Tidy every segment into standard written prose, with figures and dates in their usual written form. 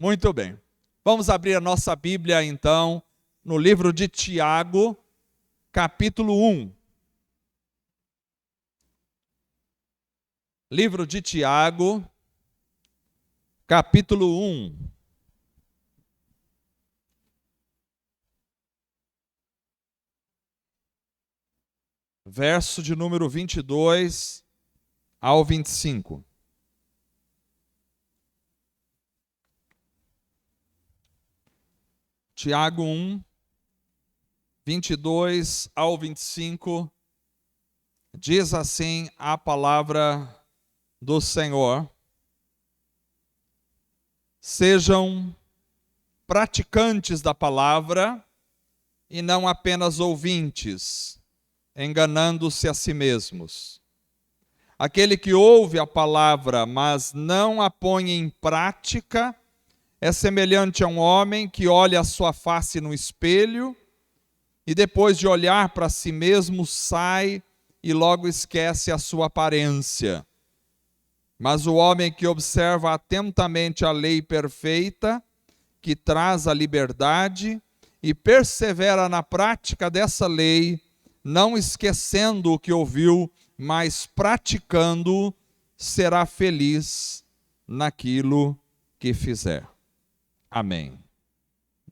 Muito bem. Vamos abrir a nossa Bíblia, então, no livro de Tiago, capítulo 1. Livro de Tiago, capítulo 1. Verso de número 22 ao 25. Tiago 1, 22 ao 25, diz assim a palavra do Senhor: sejam praticantes da palavra e não apenas ouvintes, enganando-se a si mesmos. Aquele que ouve a palavra, mas não a põe em prática, é semelhante a um homem que olha a sua face no espelho e depois de olhar para si mesmo sai e logo esquece a sua aparência. Mas o homem que observa atentamente a lei perfeita, que traz a liberdade, e persevera na prática dessa lei, não esquecendo o que ouviu, mas praticando, será feliz naquilo que fizer. Amém.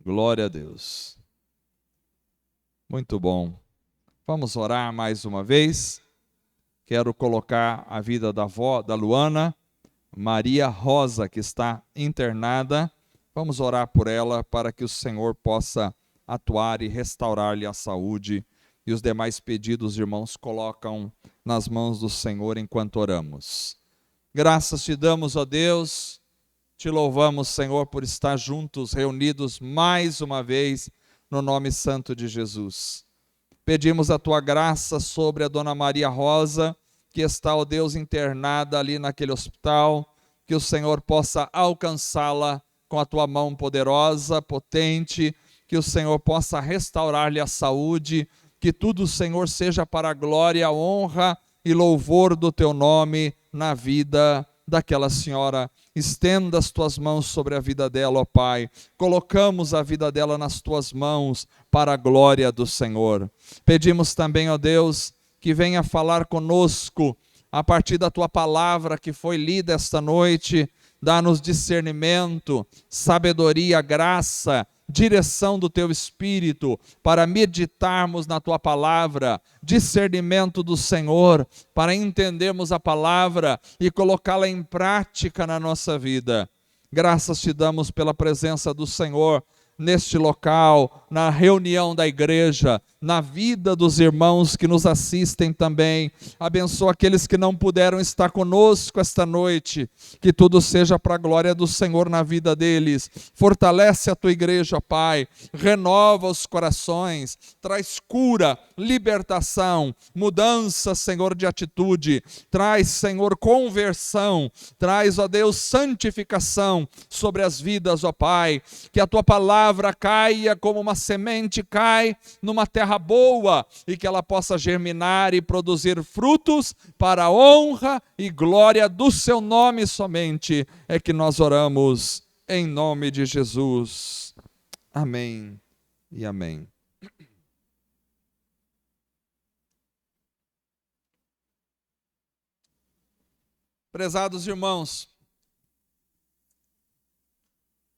Glória a Deus. Muito bom. Vamos orar mais uma vez. Quero colocar a vida da avó, da Luana, Maria Rosa, que está internada. Vamos orar por ela para que o Senhor possa atuar e restaurar-lhe a saúde. E os demais pedidos, irmãos, colocam nas mãos do Senhor enquanto oramos. Graças te damos, ó Deus. Te louvamos, Senhor, por estar juntos, reunidos mais uma vez, no nome santo de Jesus. Pedimos a tua graça sobre a dona Maria Rosa, que está, ó Deus, internada ali naquele hospital, que o Senhor possa alcançá-la com a tua mão poderosa, potente, que o Senhor possa restaurar-lhe a saúde, que tudo, Senhor, seja para a glória, honra e louvor do teu nome na vida daquela senhora. Estenda as tuas mãos sobre a vida dela, ó Pai. Colocamos a vida dela nas tuas mãos para a glória do Senhor. Pedimos também, ó Deus, que venha falar conosco a partir da tua palavra que foi lida esta noite. Dá-nos discernimento, sabedoria, graça, direção do teu Espírito para meditarmos na tua palavra, discernimento do Senhor para entendermos a palavra e colocá-la em prática na nossa vida. Graças te damos pela presença do Senhor neste local, na reunião da igreja, na vida dos irmãos que nos assistem também. Abençoa aqueles que não puderam estar conosco esta noite, que tudo seja para a glória do Senhor na vida deles. Fortalece a tua igreja, Pai, renova os corações, traz cura, libertação, mudança, Senhor, de atitude, traz, Senhor, conversão, traz, ó Deus, santificação sobre as vidas, ó Pai, que a tua palavra caia como uma semente cai numa terra boa e que ela possa germinar e produzir frutos para a honra e glória do seu nome somente. É que nós oramos em nome de Jesus. Amém e amém. Prezados irmãos,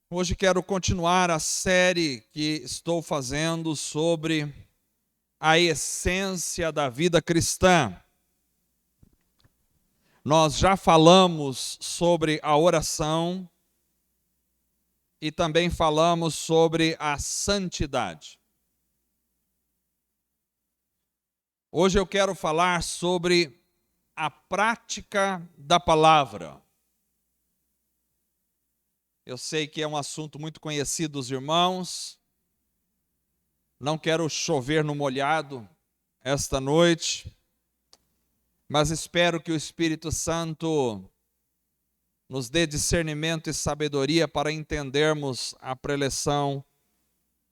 hoje quero continuar a série que estou fazendo sobre a essência da vida cristã. Nós já falamos sobre a oração e também falamos sobre a santidade. Hoje eu quero falar sobre a prática da palavra. Eu sei que é um assunto muito conhecido dos irmãos. Não quero chover no molhado esta noite, mas espero que o Espírito Santo nos dê discernimento e sabedoria para entendermos a preleção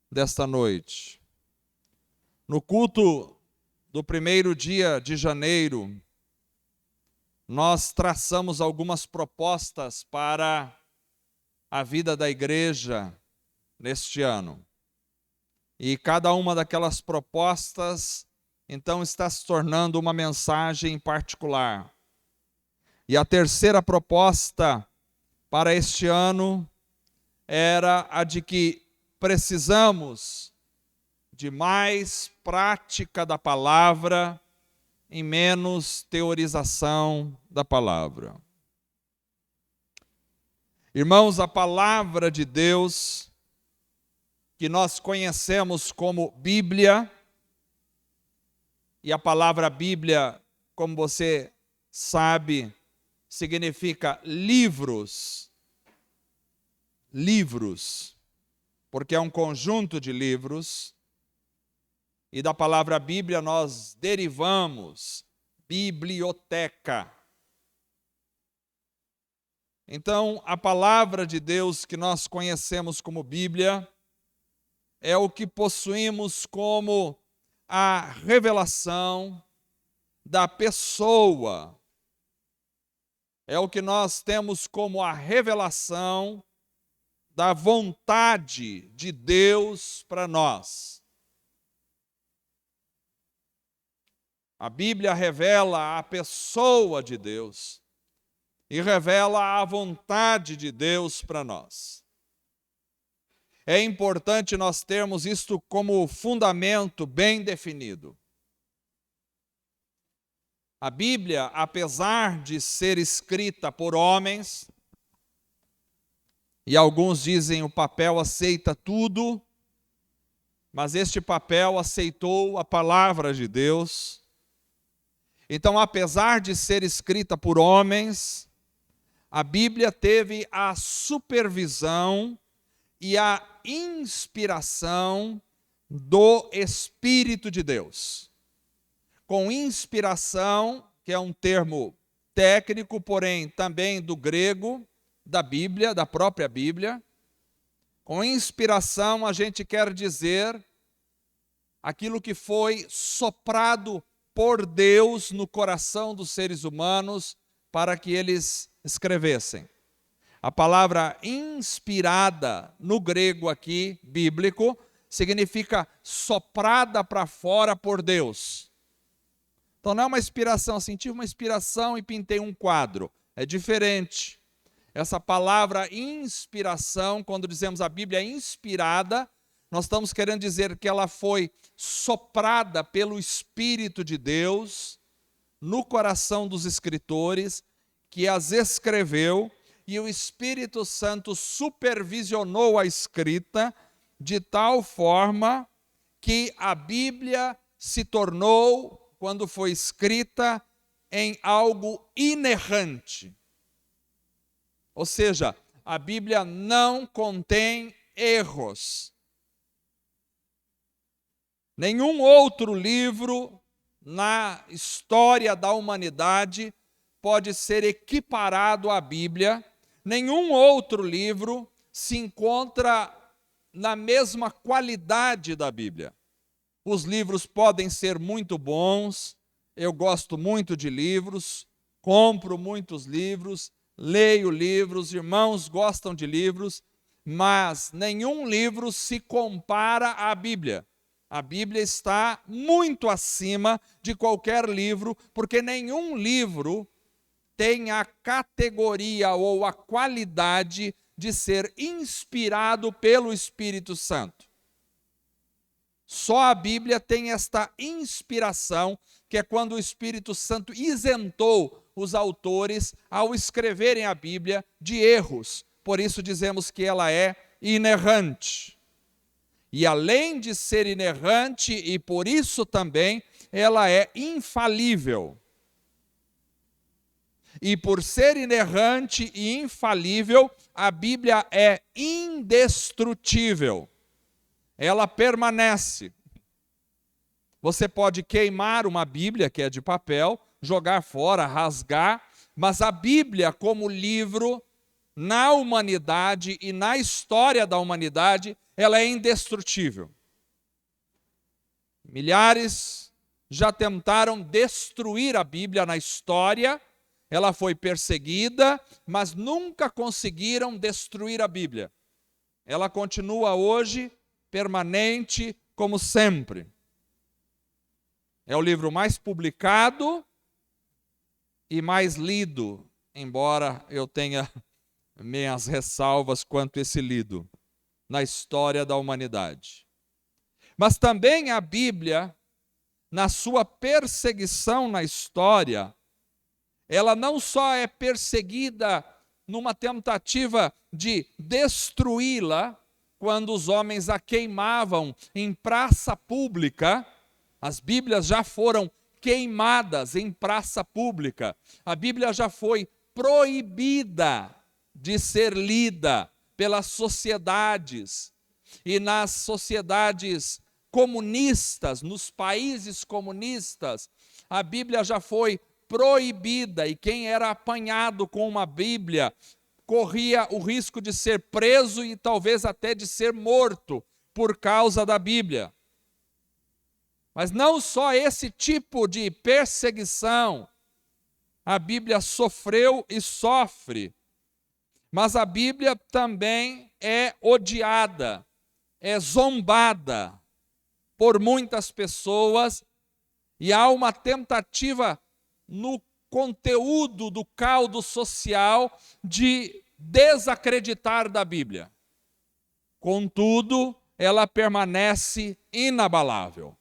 desta noite. No culto do primeiro dia de janeiro, nós traçamos algumas propostas para a vida da igreja neste ano. E cada uma daquelas propostas, então, está se tornando uma mensagem particular. E a terceira proposta para este ano era a de que precisamos de mais prática da palavra e menos teorização da palavra. Irmãos, a palavra de Deus, que nós conhecemos como Bíblia, e a palavra Bíblia, como você sabe, significa livros. Livros, porque é um conjunto de livros, e da palavra Bíblia nós derivamos biblioteca. Então, a palavra de Deus que nós conhecemos como Bíblia é o que possuímos como a revelação da pessoa. É o que nós temos como a revelação da vontade de Deus para nós. A Bíblia revela a pessoa de Deus e revela a vontade de Deus para nós. É importante nós termos isto como fundamento bem definido. A Bíblia, apesar de ser escrita por homens, e alguns dizem o papel aceita tudo, mas este papel aceitou a palavra de Deus. Então, apesar de ser escrita por homens, a Bíblia teve a supervisão e a inspiração do Espírito de Deus. Com inspiração, que é um termo técnico, porém também do grego, da Bíblia, da própria Bíblia. Com inspiração, a gente quer dizer aquilo que foi soprado por Deus no coração dos seres humanos para que eles escrevessem. A palavra inspirada no grego aqui, bíblico, significa soprada para fora por Deus. Então não é uma inspiração assim, tive uma inspiração e pintei um quadro. É diferente. Essa palavra inspiração, quando dizemos a Bíblia é inspirada, nós estamos querendo dizer que ela foi soprada pelo Espírito de Deus no coração dos escritores, que as escreveu, e o Espírito Santo supervisionou a escrita de tal forma que a Bíblia se tornou, quando foi escrita, em algo inerrante. Ou seja, a Bíblia não contém erros. Nenhum outro livro na história da humanidade pode ser equiparado à Bíblia. Nenhum outro livro se encontra na mesma qualidade da Bíblia. Os livros podem ser muito bons, eu gosto muito de livros, compro muitos livros, leio livros, irmãos gostam de livros, mas nenhum livro se compara à Bíblia. A Bíblia está muito acima de qualquer livro, porque nenhum livro tem a categoria ou a qualidade de ser inspirado pelo Espírito Santo. Só a Bíblia tem esta inspiração, que é quando o Espírito Santo isentou os autores ao escreverem a Bíblia de erros. Por isso dizemos que ela é inerrante. E além de ser inerrante, e por isso também, ela é infalível. E por ser inerrante e infalível, a Bíblia é indestrutível. Ela permanece. Você pode queimar uma Bíblia, que é de papel, jogar fora, rasgar, mas a Bíblia como livro, na humanidade e na história da humanidade, ela é indestrutível. Milhares já tentaram destruir a Bíblia na história, ela foi perseguida, mas nunca conseguiram destruir a Bíblia. Ela continua hoje permanente como sempre. É o livro mais publicado e mais lido, embora eu tenha minhas ressalvas quanto a esse lido, na história da humanidade. Mas também a Bíblia, na sua perseguição na história, ela não só é perseguida numa tentativa de destruí-la, quando os homens a queimavam em praça pública. As Bíblias já foram queimadas em praça pública. A Bíblia já foi proibida de ser lida pelas sociedades. E nas sociedades comunistas, nos países comunistas, a Bíblia já foi proibida. E quem era apanhado com uma Bíblia corria o risco de ser preso e talvez até de ser morto por causa da Bíblia. Mas não só esse tipo de perseguição a Bíblia sofreu e sofre, mas a Bíblia também é odiada, é zombada por muitas pessoas, e há uma tentativa no conteúdo do caldo social de desacreditar da Bíblia. Contudo, ela permanece inabalável.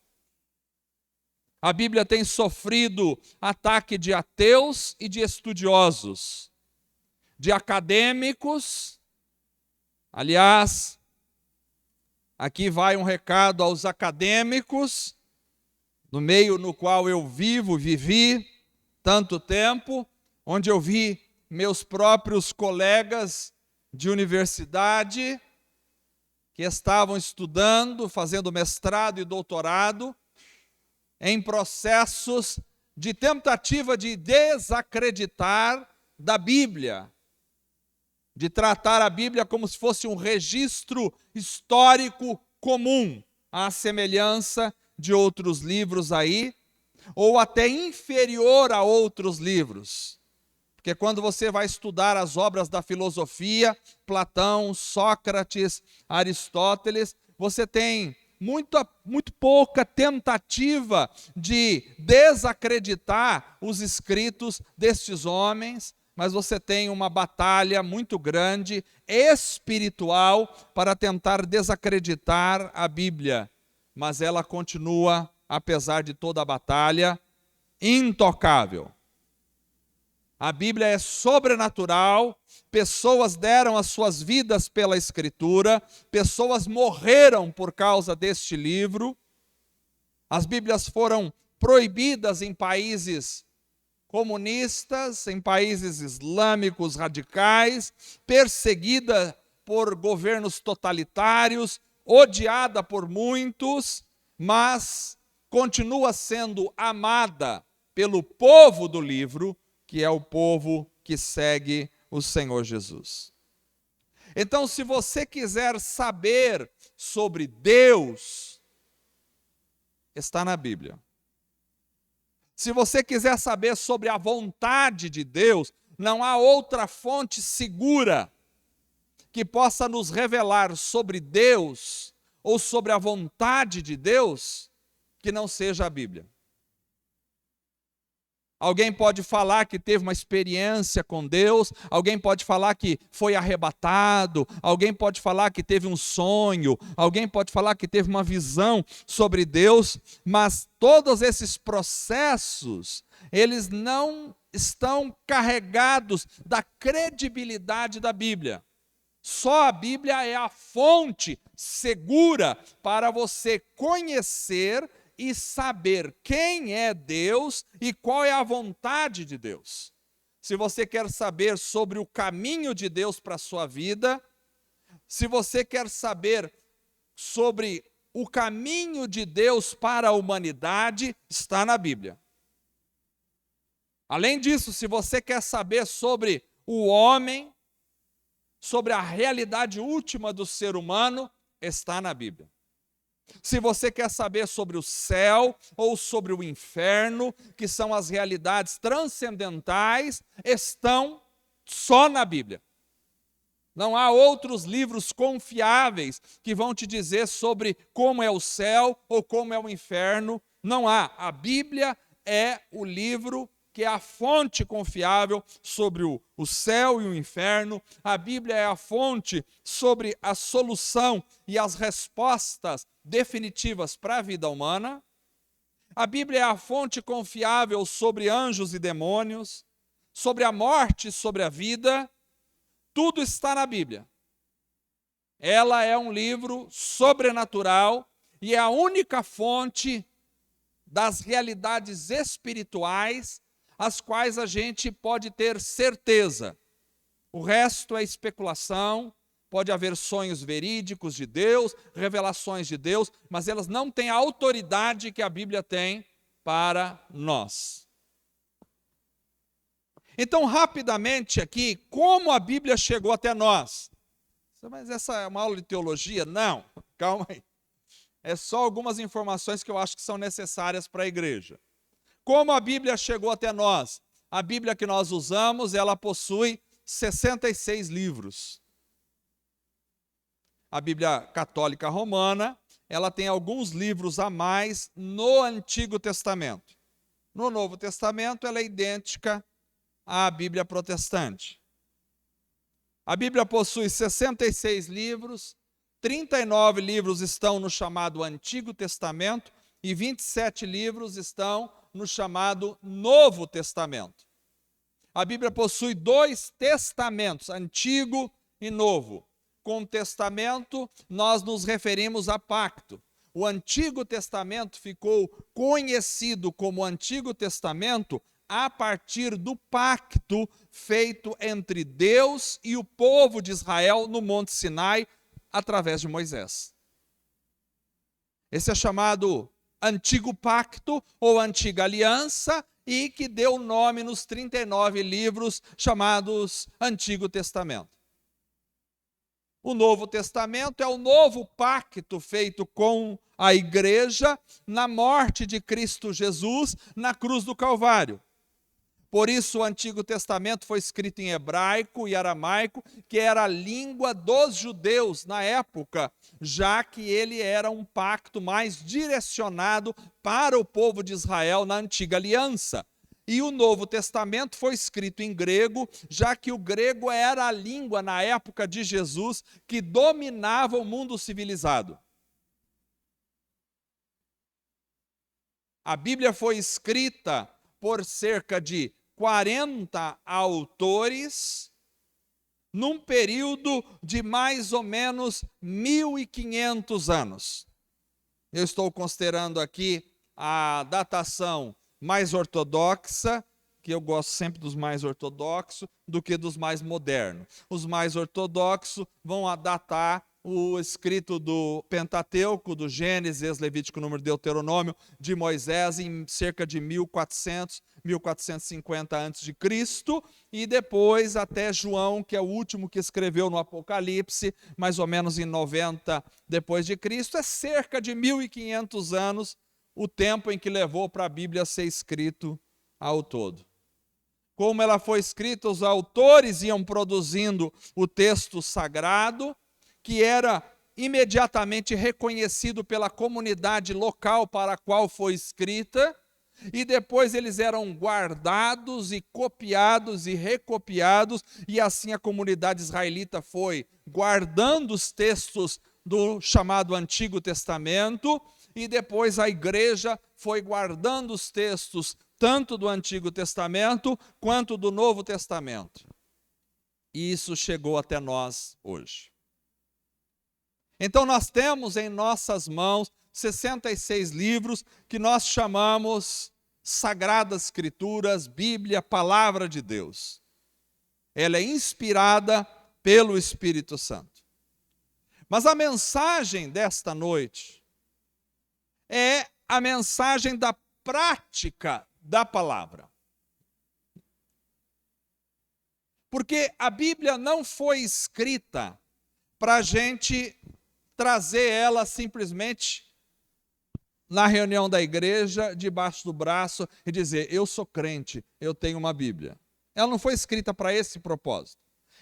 A Bíblia tem sofrido ataque de ateus e de estudiosos, de acadêmicos. Aliás, aqui vai um recado aos acadêmicos, no meio no qual eu vivi tanto tempo, onde eu vi meus próprios colegas de universidade que estavam estudando, fazendo mestrado e doutorado, em processos de tentativa de desacreditar da Bíblia, de tratar a Bíblia como se fosse um registro histórico comum, à semelhança de outros livros aí, ou até inferior a outros livros. Porque quando você vai estudar as obras da filosofia, Platão, Sócrates, Aristóteles, você tem muito pouca tentativa de desacreditar os escritos destes homens, mas você tem uma batalha muito grande, espiritual, para tentar desacreditar a Bíblia. Mas ela continua, apesar de toda a batalha, intocável. A Bíblia é sobrenatural, pessoas deram as suas vidas pela Escritura, pessoas morreram por causa deste livro. As Bíblias foram proibidas em países comunistas, em países islâmicos radicais, perseguida por governos totalitários, odiada por muitos, mas continua sendo amada pelo povo do livro, que é o povo que segue o Senhor Jesus. Então, se você quiser saber sobre Deus, está na Bíblia. Se você quiser saber sobre a vontade de Deus, não há outra fonte segura que possa nos revelar sobre Deus ou sobre a vontade de Deus que não seja a Bíblia. Alguém pode falar que teve uma experiência com Deus, alguém pode falar que foi arrebatado, alguém pode falar que teve um sonho, alguém pode falar que teve uma visão sobre Deus, mas todos esses processos, eles não estão carregados da credibilidade da Bíblia. Só a Bíblia é a fonte segura para você conhecer e saber quem é Deus e qual é a vontade de Deus. Se você quer saber sobre o caminho de Deus para a sua vida, se você quer saber sobre o caminho de Deus para a humanidade, está na Bíblia. Além disso, se você quer saber sobre o homem, sobre a realidade última do ser humano, está na Bíblia. Se você quer saber sobre o céu ou sobre o inferno, que são as realidades transcendentais, estão só na Bíblia. Não há outros livros confiáveis que vão te dizer sobre como é o céu ou como é o inferno. Não há. A Bíblia é o livro que é a fonte confiável sobre o céu e o inferno. A Bíblia é a fonte sobre a solução e as respostas definitivas para a vida humana. A Bíblia é a fonte confiável sobre anjos e demônios, sobre a morte e sobre a vida. Tudo está na Bíblia. Ela é um livro sobrenatural e é a única fonte das realidades espirituais as quais a gente pode ter certeza. O resto é especulação, pode haver sonhos verídicos de Deus, revelações de Deus, mas elas não têm a autoridade que a Bíblia tem para nós. Então, rapidamente aqui, como a Bíblia chegou até nós? Mas essa é uma aula de teologia? Não, calma aí. É só algumas informações que eu acho que são necessárias para a igreja. Como a Bíblia chegou até nós? A Bíblia que nós usamos, ela possui 66 livros. A Bíblia Católica Romana, ela tem alguns livros a mais no Antigo Testamento. No Novo Testamento, ela é idêntica à Bíblia Protestante. A Bíblia possui 66 livros, 39 livros estão no chamado Antigo Testamento e 27 livros estão no chamado Novo Testamento. A Bíblia possui 2 testamentos, Antigo e Novo. Com testamento, nós nos referimos a pacto. O Antigo Testamento ficou conhecido como Antigo Testamento a partir do pacto feito entre Deus e o povo de Israel no Monte Sinai, através de Moisés. Esse é chamado Antigo Pacto ou Antiga Aliança e que deu nome nos 39 livros chamados Antigo Testamento. O Novo Testamento é o novo pacto feito com a igreja na morte de Cristo Jesus na cruz do Calvário. Por isso o Antigo Testamento foi escrito em hebraico e aramaico, que era a língua dos judeus na época, já que ele era um pacto mais direcionado para o povo de Israel na antiga aliança. E o Novo Testamento foi escrito em grego, já que o grego era a língua na época de Jesus que dominava o mundo civilizado. A Bíblia foi escrita por cerca de 40 autores, num período de mais ou menos 1.500 anos. Eu estou considerando aqui a datação mais ortodoxa, que eu gosto sempre dos mais ortodoxos, do que dos mais modernos. Os mais ortodoxos vão datar o escrito do Pentateuco, do Gênesis, Levítico, Número, Deuteronômio, de Moisés, em cerca de 1400, 1450 a.C., e depois até João, que é o último que escreveu no Apocalipse, mais ou menos em 90 depois de Cristo, é cerca de 1.500 anos o tempo em que levou para a Bíblia ser escrito ao todo. Como ela foi escrita, os autores iam produzindo o texto sagrado, que era imediatamente reconhecido pela comunidade local para a qual foi escrita, e depois eles eram guardados e copiados e recopiados, e assim a comunidade israelita foi guardando os textos do chamado Antigo Testamento, e depois a igreja foi guardando os textos tanto do Antigo Testamento quanto do Novo Testamento. E isso chegou até nós hoje. Então nós temos em nossas mãos 66 livros que nós chamamos Sagradas Escrituras, Bíblia, Palavra de Deus. Ela é inspirada pelo Espírito Santo. Mas a mensagem desta noite é a mensagem da prática da palavra. Porque a Bíblia não foi escrita para a gente trazer ela simplesmente na reunião da igreja, debaixo do braço, e dizer: eu sou crente, eu tenho uma Bíblia. Ela não foi escrita para esse propósito.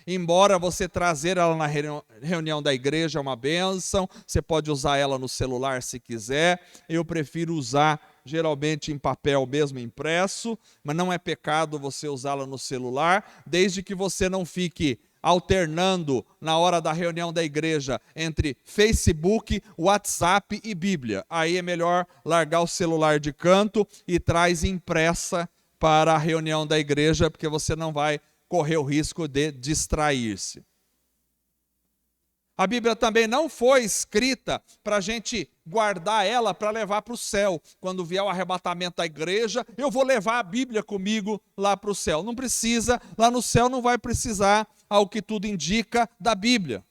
Embora você trazer ela na reunião da igreja é uma bênção, você pode usar ela no celular se quiser. Eu prefiro usar geralmente em papel mesmo, impresso, mas não é pecado você usá-la no celular, desde que você não fique alternando na hora da reunião da igreja entre Facebook, WhatsApp e Bíblia. Aí é melhor largar o celular de canto e traz impressa para a reunião da igreja, porque você não vai correr o risco de distrair-se. A Bíblia também não foi escrita para a gente guardar ela para levar para o céu. Quando vier o arrebatamento da igreja, eu vou levar a Bíblia comigo lá para o céu. Não precisa, lá no céu não vai precisar, ao que tudo indica, da Bíblia.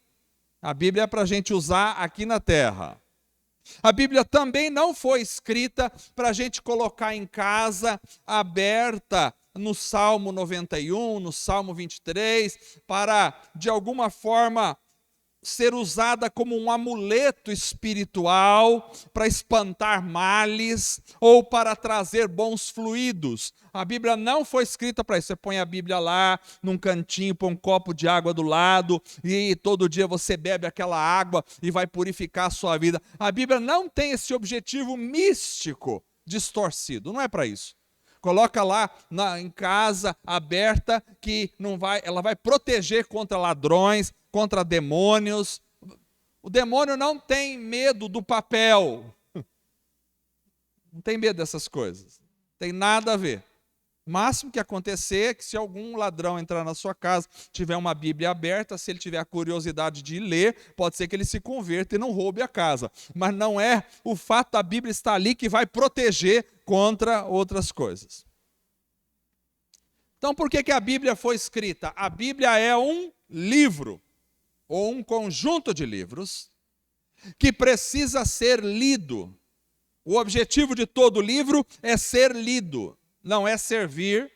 A Bíblia é para a gente usar aqui na terra. A Bíblia também não foi escrita para a gente colocar em casa, aberta, no Salmo 91, no Salmo 23, para, de alguma forma, ser usada como um amuleto espiritual para espantar males ou para trazer bons fluidos. A Bíblia não foi escrita para isso. Você põe a Bíblia lá num cantinho, põe um copo de água do lado e todo dia você bebe aquela água e vai purificar a sua vida. A Bíblia não tem esse objetivo místico distorcido, não é para isso. Coloca lá em casa, aberta, que não vai, ela vai proteger contra ladrões, contra demônios. O demônio não tem medo do papel. Não tem medo dessas coisas. Não tem nada a ver. O máximo que acontecer é que se algum ladrão entrar na sua casa, tiver uma Bíblia aberta, se ele tiver a curiosidade de ler, pode ser que ele se converta e não roube a casa. Mas não é o fato da Bíblia estar ali que vai proteger contra outras coisas. Então, por que a Bíblia foi escrita? A Bíblia é um livro, ou um conjunto de livros, que precisa ser lido. O objetivo de todo livro é ser lido, não é servir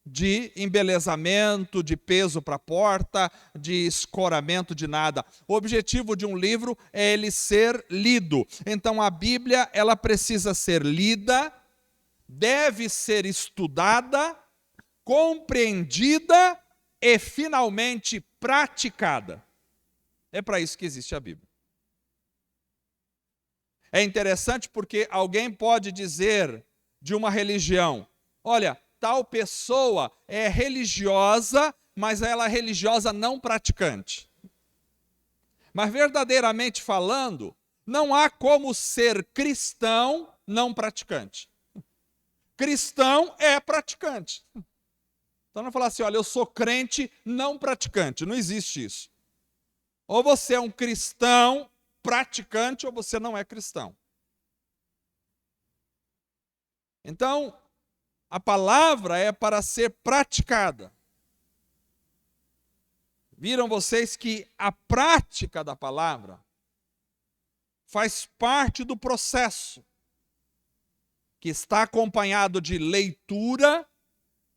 de embelezamento, de peso para a porta, de escoramento de nada. O objetivo de um livro é ele ser lido. Então a Bíblia, ela precisa ser lida, deve ser estudada, compreendida e finalmente praticada. É para isso que existe a Bíblia. É interessante porque alguém pode dizer de uma religião: olha, tal pessoa é religiosa, mas ela é religiosa não praticante. Mas verdadeiramente falando, não há como ser cristão não praticante. Cristão é praticante. Então não falar assim: olha, eu sou crente não praticante. Não existe isso. Ou você é um cristão praticante ou você não é cristão. Então, a palavra é para ser praticada. Viram vocês que a prática da palavra faz parte do processo, que está acompanhado de leitura,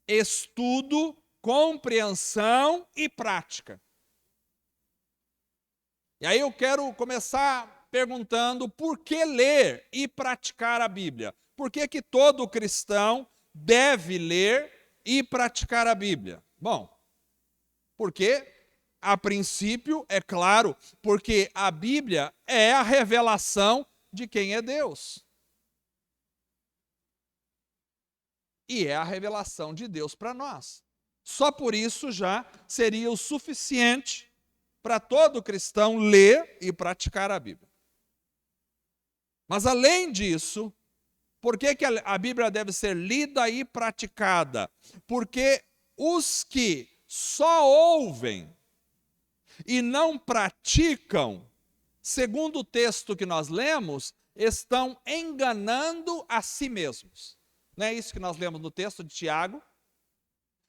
estudo, compreensão e prática. E aí eu quero começar perguntando: por que ler e praticar a Bíblia? Por que todo cristão deve ler e praticar a Bíblia? Bom, porque, a princípio, é claro, porque a Bíblia é a revelação de quem é Deus. E é a revelação de Deus para nós. Só por isso já seria o suficiente para todo cristão ler e praticar a Bíblia. Mas além disso, por que a Bíblia deve ser lida e praticada? Porque os que só ouvem e não praticam, segundo o texto que nós lemos, estão enganando a si mesmos. Não é isso que nós lemos no texto de Tiago?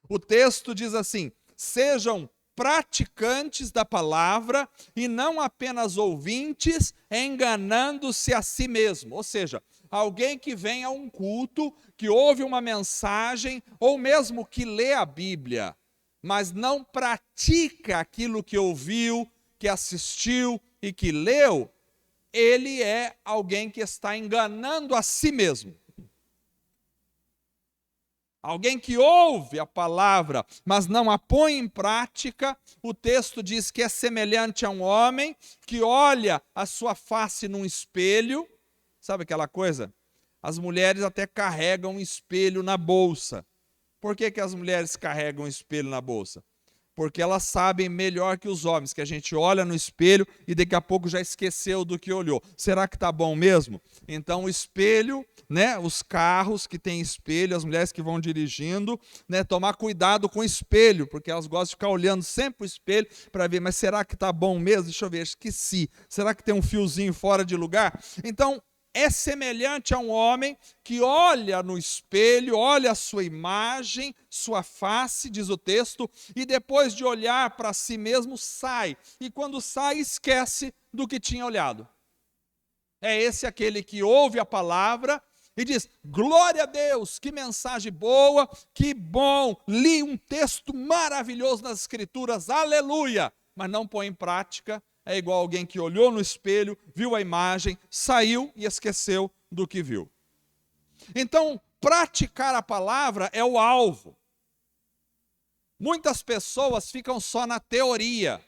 O texto diz assim: sejam praticantes da palavra e não apenas ouvintes, enganando-se a si mesmo. Ou seja, alguém que vem a um culto, que ouve uma mensagem, ou mesmo que lê a Bíblia, mas não pratica aquilo que ouviu, que assistiu e que leu, ele é alguém que está enganando a si mesmo. Alguém que ouve a palavra, mas não a põe em prática, o texto diz que é semelhante a um homem que olha a sua face num espelho. Sabe aquela coisa? As mulheres até carregam um espelho na bolsa. Por que as mulheres carregam um espelho na bolsa? Porque elas sabem melhor que os homens, que a gente olha no espelho e daqui a pouco já esqueceu do que olhou. Será que está bom mesmo? Então o espelho, né, os carros que têm espelho, as mulheres que vão dirigindo, né, tomar cuidado com o espelho, porque elas gostam de ficar olhando sempre o espelho para ver, mas será que está bom mesmo? Deixa eu ver, esqueci. Será que tem um fiozinho fora de lugar? Então, é semelhante a um homem que olha no espelho, olha a sua imagem, sua face, diz o texto, e depois de olhar para si mesmo, sai. E quando sai, esquece do que tinha olhado. É esse aquele que ouve a palavra e diz: glória a Deus, que mensagem boa, que bom, li um texto maravilhoso nas Escrituras, aleluia, mas não põe em prática. É igual alguém que olhou no espelho, viu a imagem, saiu e esqueceu do que viu. Então, praticar a palavra é o alvo. Muitas pessoas ficam só na teoria.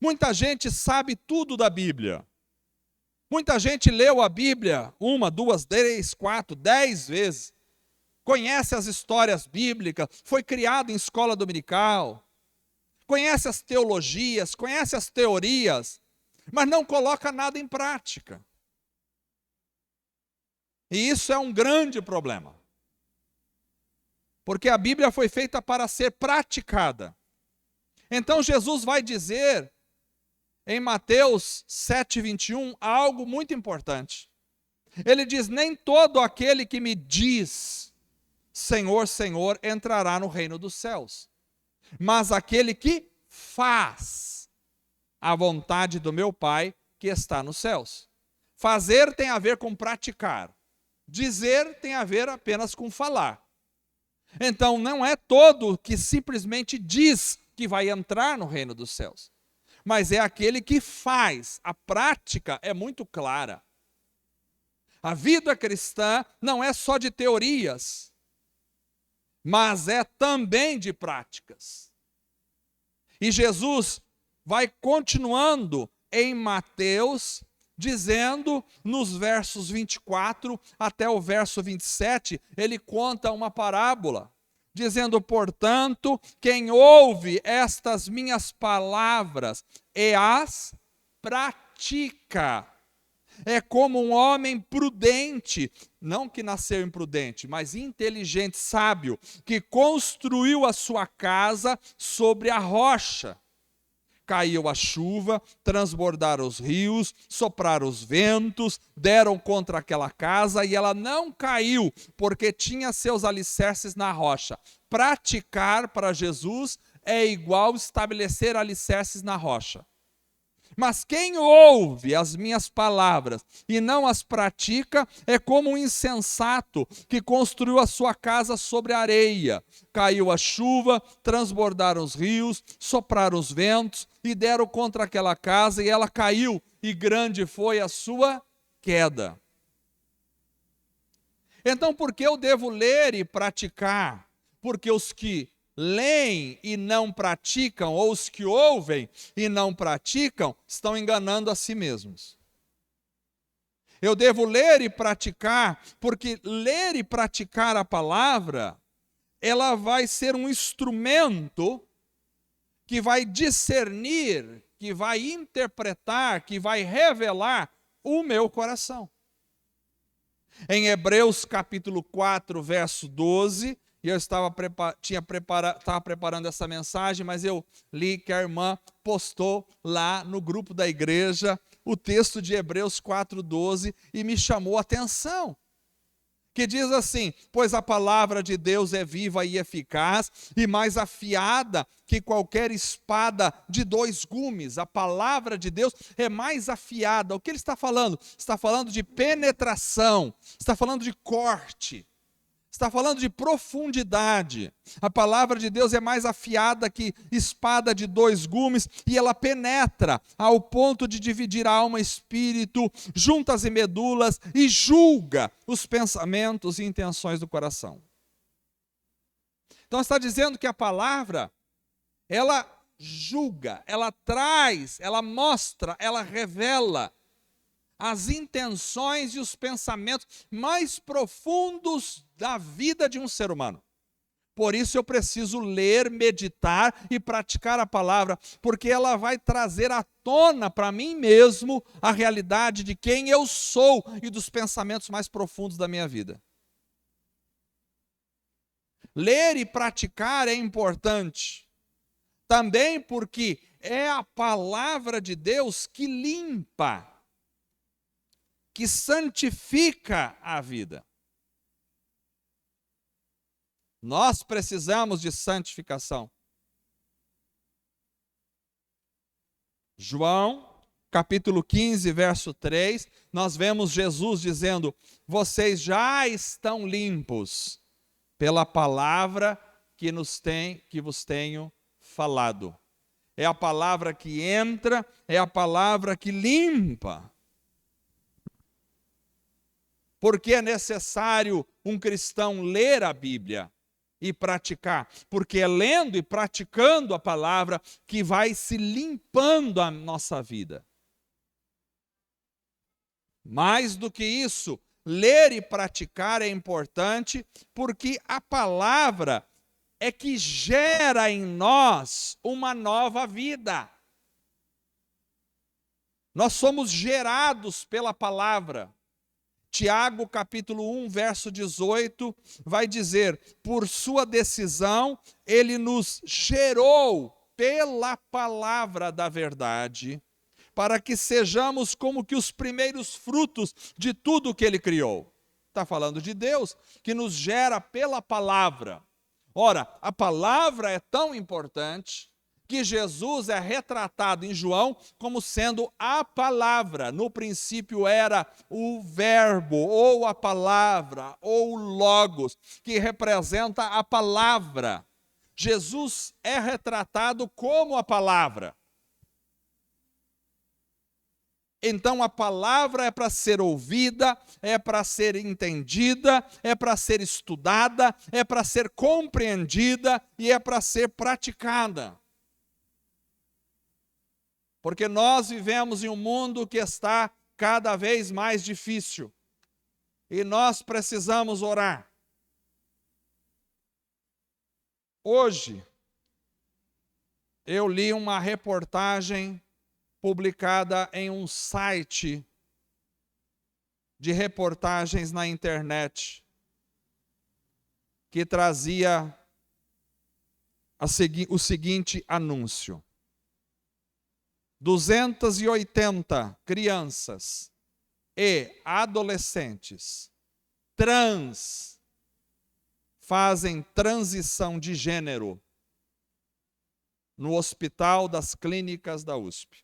Muita gente sabe tudo da Bíblia. Muita gente leu a Bíblia 1, 2, 3, 4, 10 vezes. Conhece as histórias bíblicas, foi criado em escola dominical. Conhece as teologias, conhece as teorias, mas não coloca nada em prática. E isso é um grande problema. Porque a Bíblia foi feita para ser praticada. Então Jesus vai dizer, em Mateus 7:21, algo muito importante. Ele diz: nem todo aquele que me diz, Senhor, Senhor, entrará no reino dos céus, mas aquele que faz a vontade do meu Pai que está nos céus. Fazer tem a ver com praticar. Dizer tem a ver apenas com falar. Então não é todo que simplesmente diz que vai entrar no reino dos céus, mas é aquele que faz. A prática é muito clara. A vida cristã não é só de teorias, mas é também de práticas. E Jesus vai continuando em Mateus, dizendo nos versos 24 até o verso 27, ele conta uma parábola, dizendo: portanto, quem ouve estas minhas palavras e as pratica, é como um homem prudente, não que nasceu imprudente, mas inteligente, sábio, que construiu a sua casa sobre a rocha. Caiu a chuva, transbordaram os rios, sopraram os ventos, deram contra aquela casa e ela não caiu, porque tinha seus alicerces na rocha. Praticar para Jesus é igual estabelecer alicerces na rocha. Mas quem ouve as minhas palavras e não as pratica é como um insensato que construiu a sua casa sobre a areia. Caiu a chuva, transbordaram os rios, sopraram os ventos e deram contra aquela casa e ela caiu, e grande foi a sua queda. Então, por que eu devo ler e praticar? Porque os que leem e não praticam, ou os que ouvem e não praticam, estão enganando a si mesmos. Eu devo ler e praticar, porque ler e praticar a palavra, ela vai ser um instrumento que vai discernir, que vai interpretar, que vai revelar o meu coração. Em Hebreus capítulo 4, verso 12, e eu estava preparando essa mensagem, mas eu li que a irmã postou lá no grupo da igreja o texto de Hebreus 4:12 e me chamou a atenção. Que diz assim: pois a palavra de Deus é viva e eficaz e mais afiada que qualquer espada de 2 gumes. A palavra de Deus é mais afiada. O que ele está falando? Está falando de penetração, está falando de corte. Está falando de profundidade. A palavra de Deus é mais afiada que espada de dois gumes e ela penetra ao ponto de dividir alma e espírito, juntas e medulas, e julga os pensamentos e intenções do coração. Então está dizendo que a palavra, ela julga, ela traz, ela mostra, ela revela as intenções e os pensamentos mais profundos da vida de um ser humano. Por isso eu preciso ler, meditar e praticar a palavra, porque ela vai trazer à tona para mim mesmo a realidade de quem eu sou e dos pensamentos mais profundos da minha vida. Ler e praticar é importante, também porque é a palavra de Deus que limpa, que santifica a vida. Nós precisamos de santificação. João, capítulo 15, verso 3, nós vemos Jesus dizendo: vocês já estão limpos pela palavra que vos tenho falado. É a palavra que entra, é a palavra que limpa. Porque é necessário um cristão ler a Bíblia e praticar? Porque é lendo e praticando a palavra que vai se limpando a nossa vida. Mais do que isso, ler e praticar é importante porque a palavra é que gera em nós uma nova vida. Nós somos gerados pela palavra. Tiago, capítulo 1, verso 18, vai dizer: por sua decisão, ele nos gerou pela palavra da verdade, para que sejamos como que os primeiros frutos de tudo que ele criou. Está falando de Deus, que nos gera pela palavra. Ora, a palavra é tão importante que Jesus é retratado em João como sendo a palavra. No princípio era o verbo, ou a palavra, ou o logos, que representa a palavra. Jesus é retratado como a palavra. Então a palavra é para ser ouvida, é para ser entendida, é para ser estudada, é para ser compreendida e é para ser praticada. Porque nós vivemos em um mundo que está cada vez mais difícil. E nós precisamos orar. Hoje, eu li uma reportagem publicada em um site de reportagens na internet, que trazia o seguinte anúncio: 280 crianças e adolescentes trans fazem transição de gênero no Hospital das Clínicas da USP.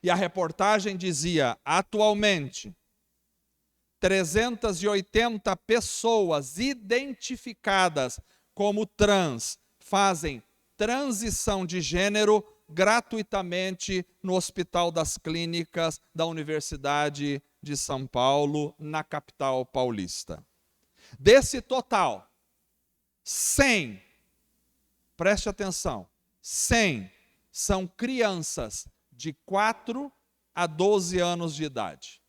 E a reportagem dizia: atualmente, 380 pessoas identificadas como trans fazem transição de gênero gratuitamente no Hospital das Clínicas da Universidade de São Paulo, na capital paulista. Desse total, 100, preste atenção, 100 são crianças de 4 a 12 anos de idade.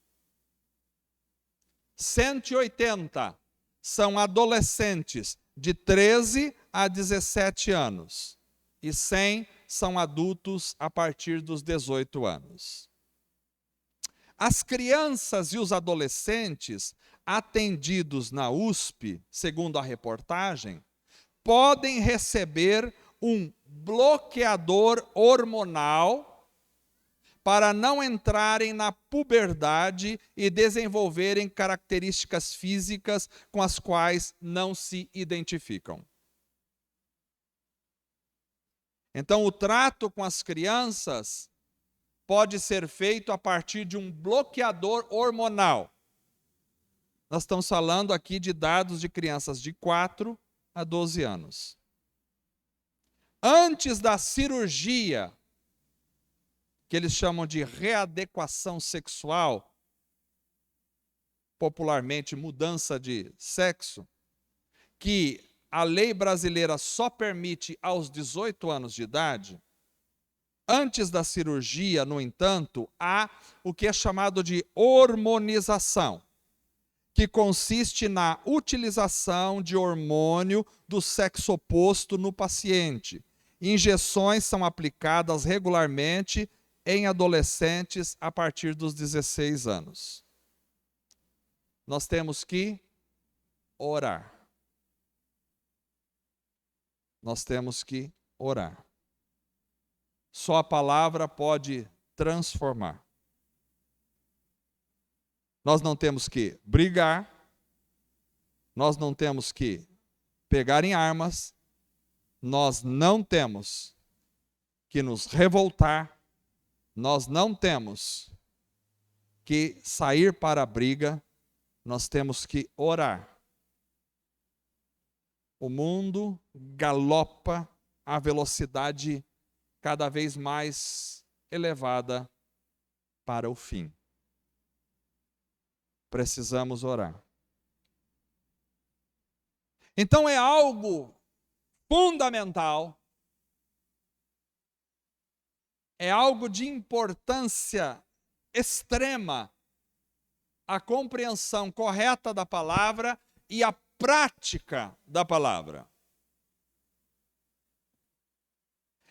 180 são adolescentes de 13 a 17 anos. E 100 são adultos a partir dos 18 anos. As crianças e os adolescentes atendidos na USP, segundo a reportagem, podem receber um bloqueador hormonal para não entrarem na puberdade e desenvolverem características físicas com as quais não se identificam. Então, o trato com as crianças pode ser feito a partir de um bloqueador hormonal. Nós estamos falando aqui de dados de crianças de 4 a 12 anos. Antes da cirurgia, que eles chamam de readequação sexual, popularmente mudança de sexo, que a lei brasileira só permite aos 18 anos de idade, antes da cirurgia, no entanto, há o que é chamado de hormonização, que consiste na utilização de hormônio do sexo oposto no paciente. Injeções são aplicadas regularmente em adolescentes a partir dos 16 anos. Nós temos que orar. Nós temos que orar. Só a palavra pode transformar. Nós não temos que brigar, nós não temos que pegar em armas, nós não temos que nos revoltar, nós não temos que sair para a briga, nós temos que orar. O mundo galopa a velocidade cada vez mais elevada para o fim. Precisamos orar. Então é algo fundamental, é algo de importância extrema a compreensão correta da palavra e a prática da palavra.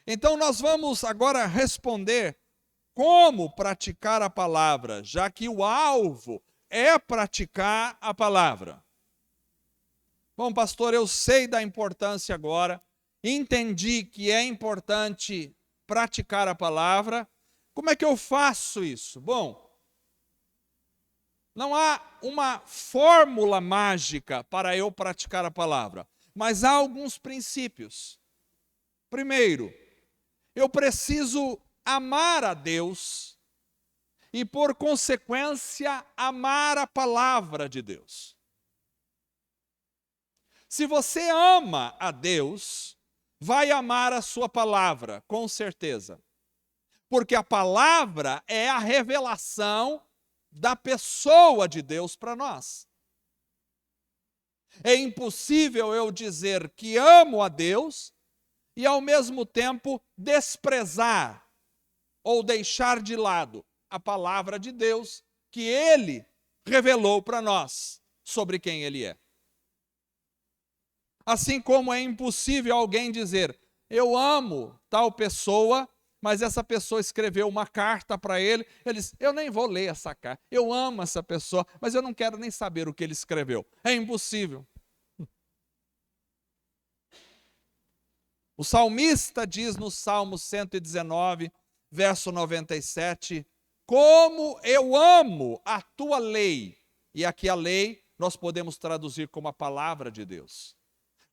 Então nós vamos agora responder como praticar a palavra, já que o alvo é praticar a palavra. Bom, pastor, eu sei da importância agora, entendi que é importante praticar a palavra. Como é que eu faço isso? Bom, não há uma fórmula mágica para eu praticar a palavra, mas há alguns princípios. Primeiro, eu preciso amar a Deus e, por consequência, amar a palavra de Deus. Se você ama a Deus, vai amar a sua palavra, com certeza. Porque a palavra é a revelação da pessoa de Deus para nós. É impossível eu dizer que amo a Deus e ao mesmo tempo desprezar ou deixar de lado a palavra de Deus que Ele revelou para nós sobre quem Ele é. Assim como é impossível alguém dizer, eu amo tal pessoa, mas essa pessoa escreveu uma carta para ele, ele diz, eu nem vou ler essa carta, eu amo essa pessoa, mas eu não quero nem saber o que ele escreveu. É impossível. O salmista diz no Salmo 119, verso 97, como eu amo a tua lei. E aqui a lei nós podemos traduzir como a palavra de Deus.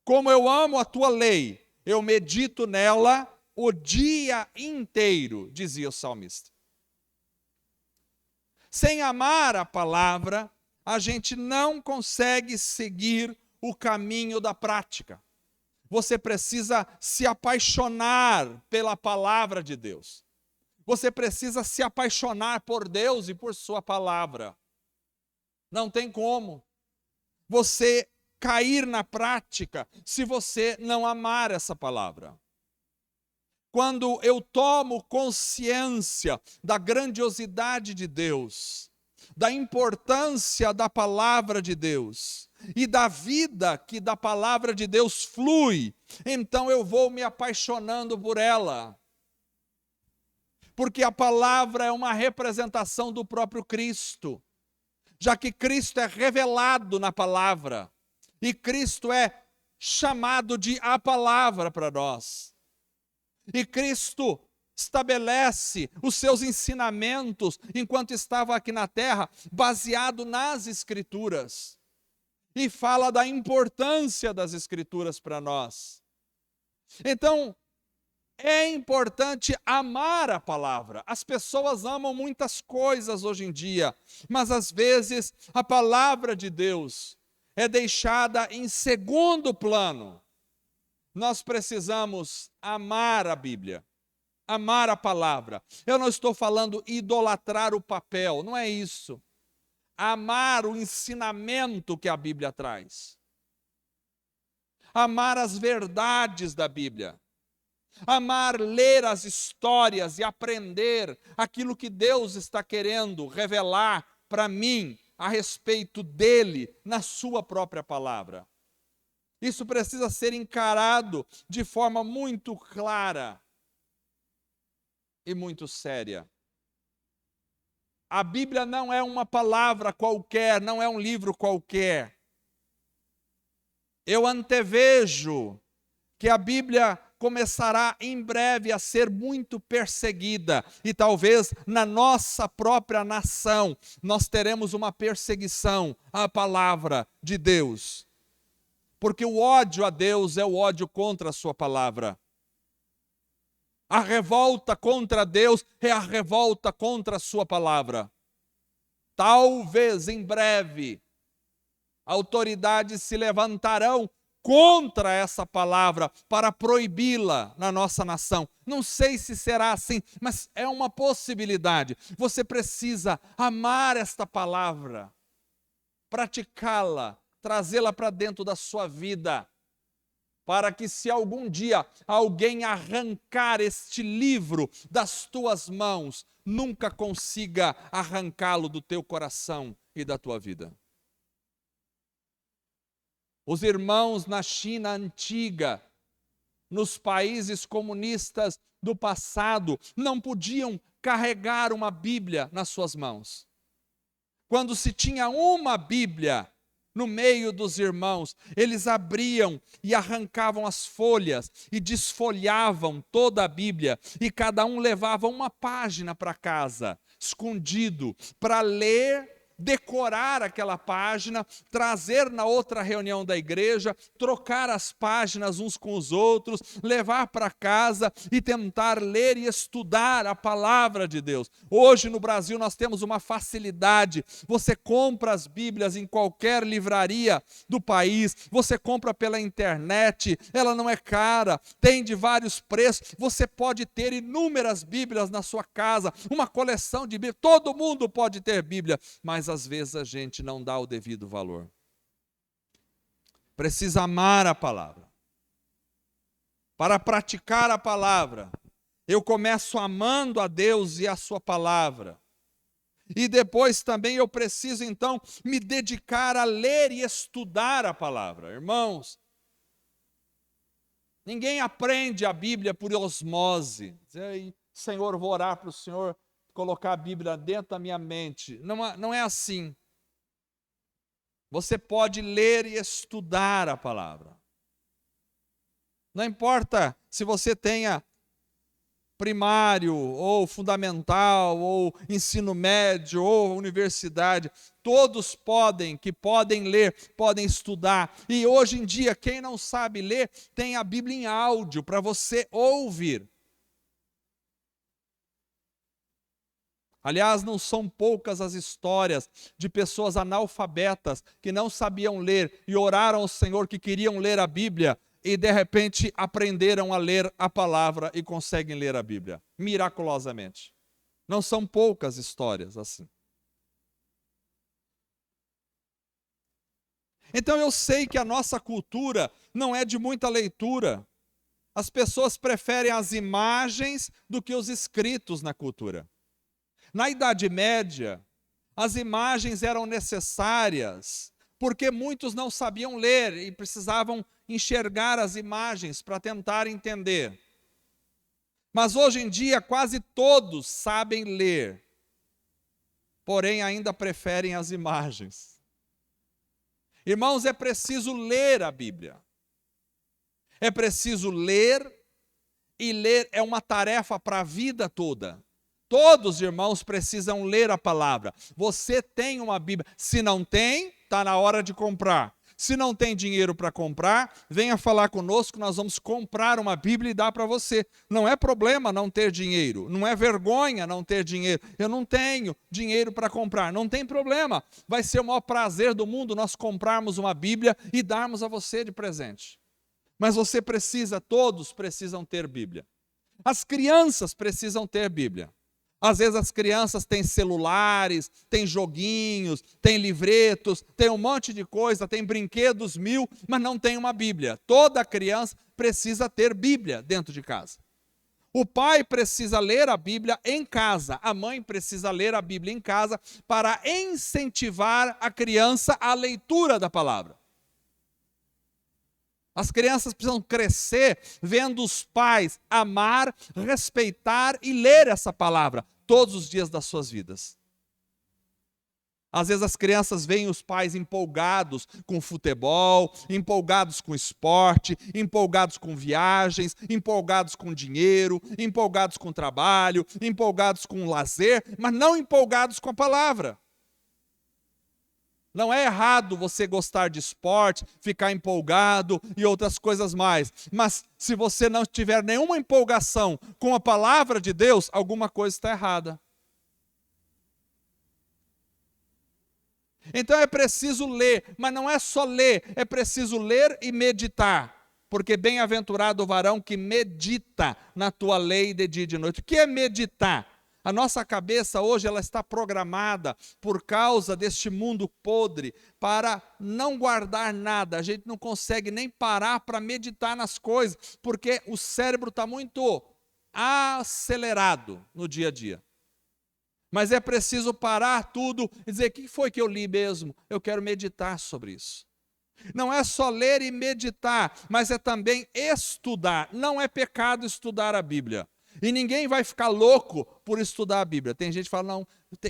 Como eu amo a tua lei, eu medito nela o dia inteiro, dizia o salmista. Sem amar a palavra, a gente não consegue seguir o caminho da prática. Você precisa se apaixonar pela palavra de Deus. Você precisa se apaixonar por Deus e por sua palavra. Não tem como você cair na prática se você não amar essa palavra. Quando eu tomo consciência da grandiosidade de Deus, da importância da palavra de Deus e da vida que da palavra de Deus flui, então eu vou me apaixonando por ela. Porque a palavra é uma representação do próprio Cristo, já que Cristo é revelado na palavra e Cristo é chamado de a palavra para nós. E Cristo estabelece os seus ensinamentos enquanto estava aqui na terra, baseado nas Escrituras. E fala da importância das Escrituras para nós. Então, É importante amar a palavra. As pessoas amam muitas coisas hoje em dia, mas às vezes a palavra de Deus é deixada em segundo plano. Nós precisamos amar a Bíblia, amar a palavra. Eu não estou falando idolatrar o papel, não é isso. Amar o ensinamento que a Bíblia traz. Amar as verdades da Bíblia. Amar ler as histórias e aprender aquilo que Deus está querendo revelar para mim a respeito dele na sua própria palavra. Isso precisa ser encarado de forma muito clara e muito séria. A Bíblia não é uma palavra qualquer, não é um livro qualquer. Eu antevejo que a Bíblia começará em breve a ser muito perseguida, e talvez na nossa própria nação nós teremos uma perseguição à palavra de Deus, porque o ódio a Deus é o ódio contra a sua palavra. A revolta contra Deus é a revolta contra a sua palavra. Talvez em breve autoridades se levantarão contra essa palavra para proibi-la na nossa nação. Não sei se será assim, mas é uma possibilidade. Você precisa amar esta palavra, praticá-la, trazê-la para dentro da sua vida, para que se algum dia alguém arrancar este livro das tuas mãos, nunca consiga arrancá-lo do teu coração e da tua vida. Os irmãos na China antiga, nos países comunistas do passado, não podiam carregar uma Bíblia nas suas mãos. Quando se tinha uma Bíblia no meio dos irmãos, eles abriam e arrancavam as folhas e desfolhavam toda a Bíblia, e cada um levava uma página para casa, escondido, para ler, decorar aquela página, trazer na outra reunião da igreja, trocar as páginas uns com os outros, levar para casa e tentar ler e estudar a palavra de Deus. Hoje no Brasil nós temos uma facilidade, você compra as Bíblias em qualquer livraria do país, você compra pela internet, ela não é cara, tem de vários preços, você pode ter inúmeras Bíblias na sua casa, uma coleção de Bíblias, todo mundo pode ter Bíblia, mas às vezes a gente não dá o devido valor. Precisa amar a palavra. Para praticar a palavra, eu começo amando a Deus e a sua palavra. E depois também eu preciso então me dedicar a ler e estudar a palavra. Irmãos, ninguém aprende a Bíblia por osmose. Senhor, vou orar para o Senhor colocar a Bíblia dentro da minha mente. Não é assim. Você pode ler e estudar a palavra. Não importa se você tenha primário, ou fundamental, ou ensino médio, ou universidade, todos que podem ler, podem estudar. E hoje em dia, quem não sabe ler, tem a Bíblia em áudio para você ouvir. Aliás, não são poucas as histórias de pessoas analfabetas que não sabiam ler e oraram ao Senhor que queriam ler a Bíblia e de repente aprenderam a ler a palavra e conseguem ler a Bíblia, miraculosamente. Não são poucas histórias assim. Então eu sei que a nossa cultura não é de muita leitura. As pessoas preferem as imagens do que os escritos na cultura. Na Idade Média, as imagens eram necessárias, porque muitos não sabiam ler e precisavam enxergar as imagens para tentar entender. Mas hoje em dia, quase todos sabem ler, porém ainda preferem as imagens. Irmãos, é preciso ler a Bíblia. É preciso ler, e ler é uma tarefa para a vida toda. Todos os irmãos precisam ler a palavra. Você tem uma Bíblia. Se não tem, está na hora de comprar. Se não tem dinheiro para comprar, venha falar conosco, nós vamos comprar uma Bíblia e dar para você. Não é problema não ter dinheiro, não é vergonha não ter dinheiro. Eu não tenho dinheiro para comprar, não tem problema. Vai ser o maior prazer do mundo nós comprarmos uma Bíblia e darmos a você de presente. Mas você precisa, todos precisam ter Bíblia. As crianças precisam ter Bíblia. Às vezes as crianças têm celulares, têm joguinhos, têm livretos, têm um monte de coisa, têm brinquedos mil, mas não tem uma Bíblia. Toda criança precisa ter Bíblia dentro de casa. O pai precisa ler a Bíblia em casa, a mãe precisa ler a Bíblia em casa para incentivar a criança à leitura da palavra. As crianças precisam crescer vendo os pais amar, respeitar e ler essa palavra todos os dias das suas vidas. Às vezes as crianças veem os pais empolgados com futebol, empolgados com esporte, empolgados com viagens, empolgados com dinheiro, empolgados com trabalho, empolgados com lazer, mas não empolgados com a palavra. Não é errado você gostar de esporte, ficar empolgado e outras coisas mais. Mas se você não tiver nenhuma empolgação com a palavra de Deus, alguma coisa está errada. Então é preciso ler, mas não é só ler, é preciso ler e meditar. Porque bem-aventurado o varão que medita na tua lei de dia e de noite. O que é meditar? A nossa cabeça hoje ela está programada por causa deste mundo podre para não guardar nada. A gente não consegue nem parar para meditar nas coisas, porque o cérebro está muito acelerado no dia a dia. Mas é preciso parar tudo e dizer, o que foi que eu li mesmo? Eu quero meditar sobre isso. Não é só ler e meditar, mas é também estudar. Não é pecado estudar a Bíblia. E ninguém vai ficar louco por estudar a Bíblia. Tem gente que fala, não,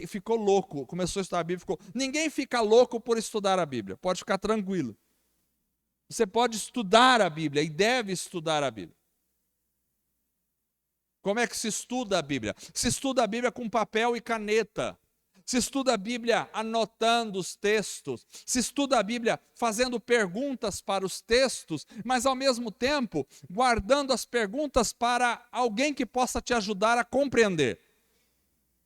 ficou louco, começou a estudar a Bíblia, ficou... Ninguém fica louco por estudar a Bíblia, pode ficar tranquilo. Você pode estudar a Bíblia e deve estudar a Bíblia. Como é que se estuda a Bíblia? Se estuda a Bíblia com papel e caneta. Se estuda a Bíblia anotando os textos, se estuda a Bíblia fazendo perguntas para os textos, mas ao mesmo tempo guardando as perguntas para alguém que possa te ajudar a compreender.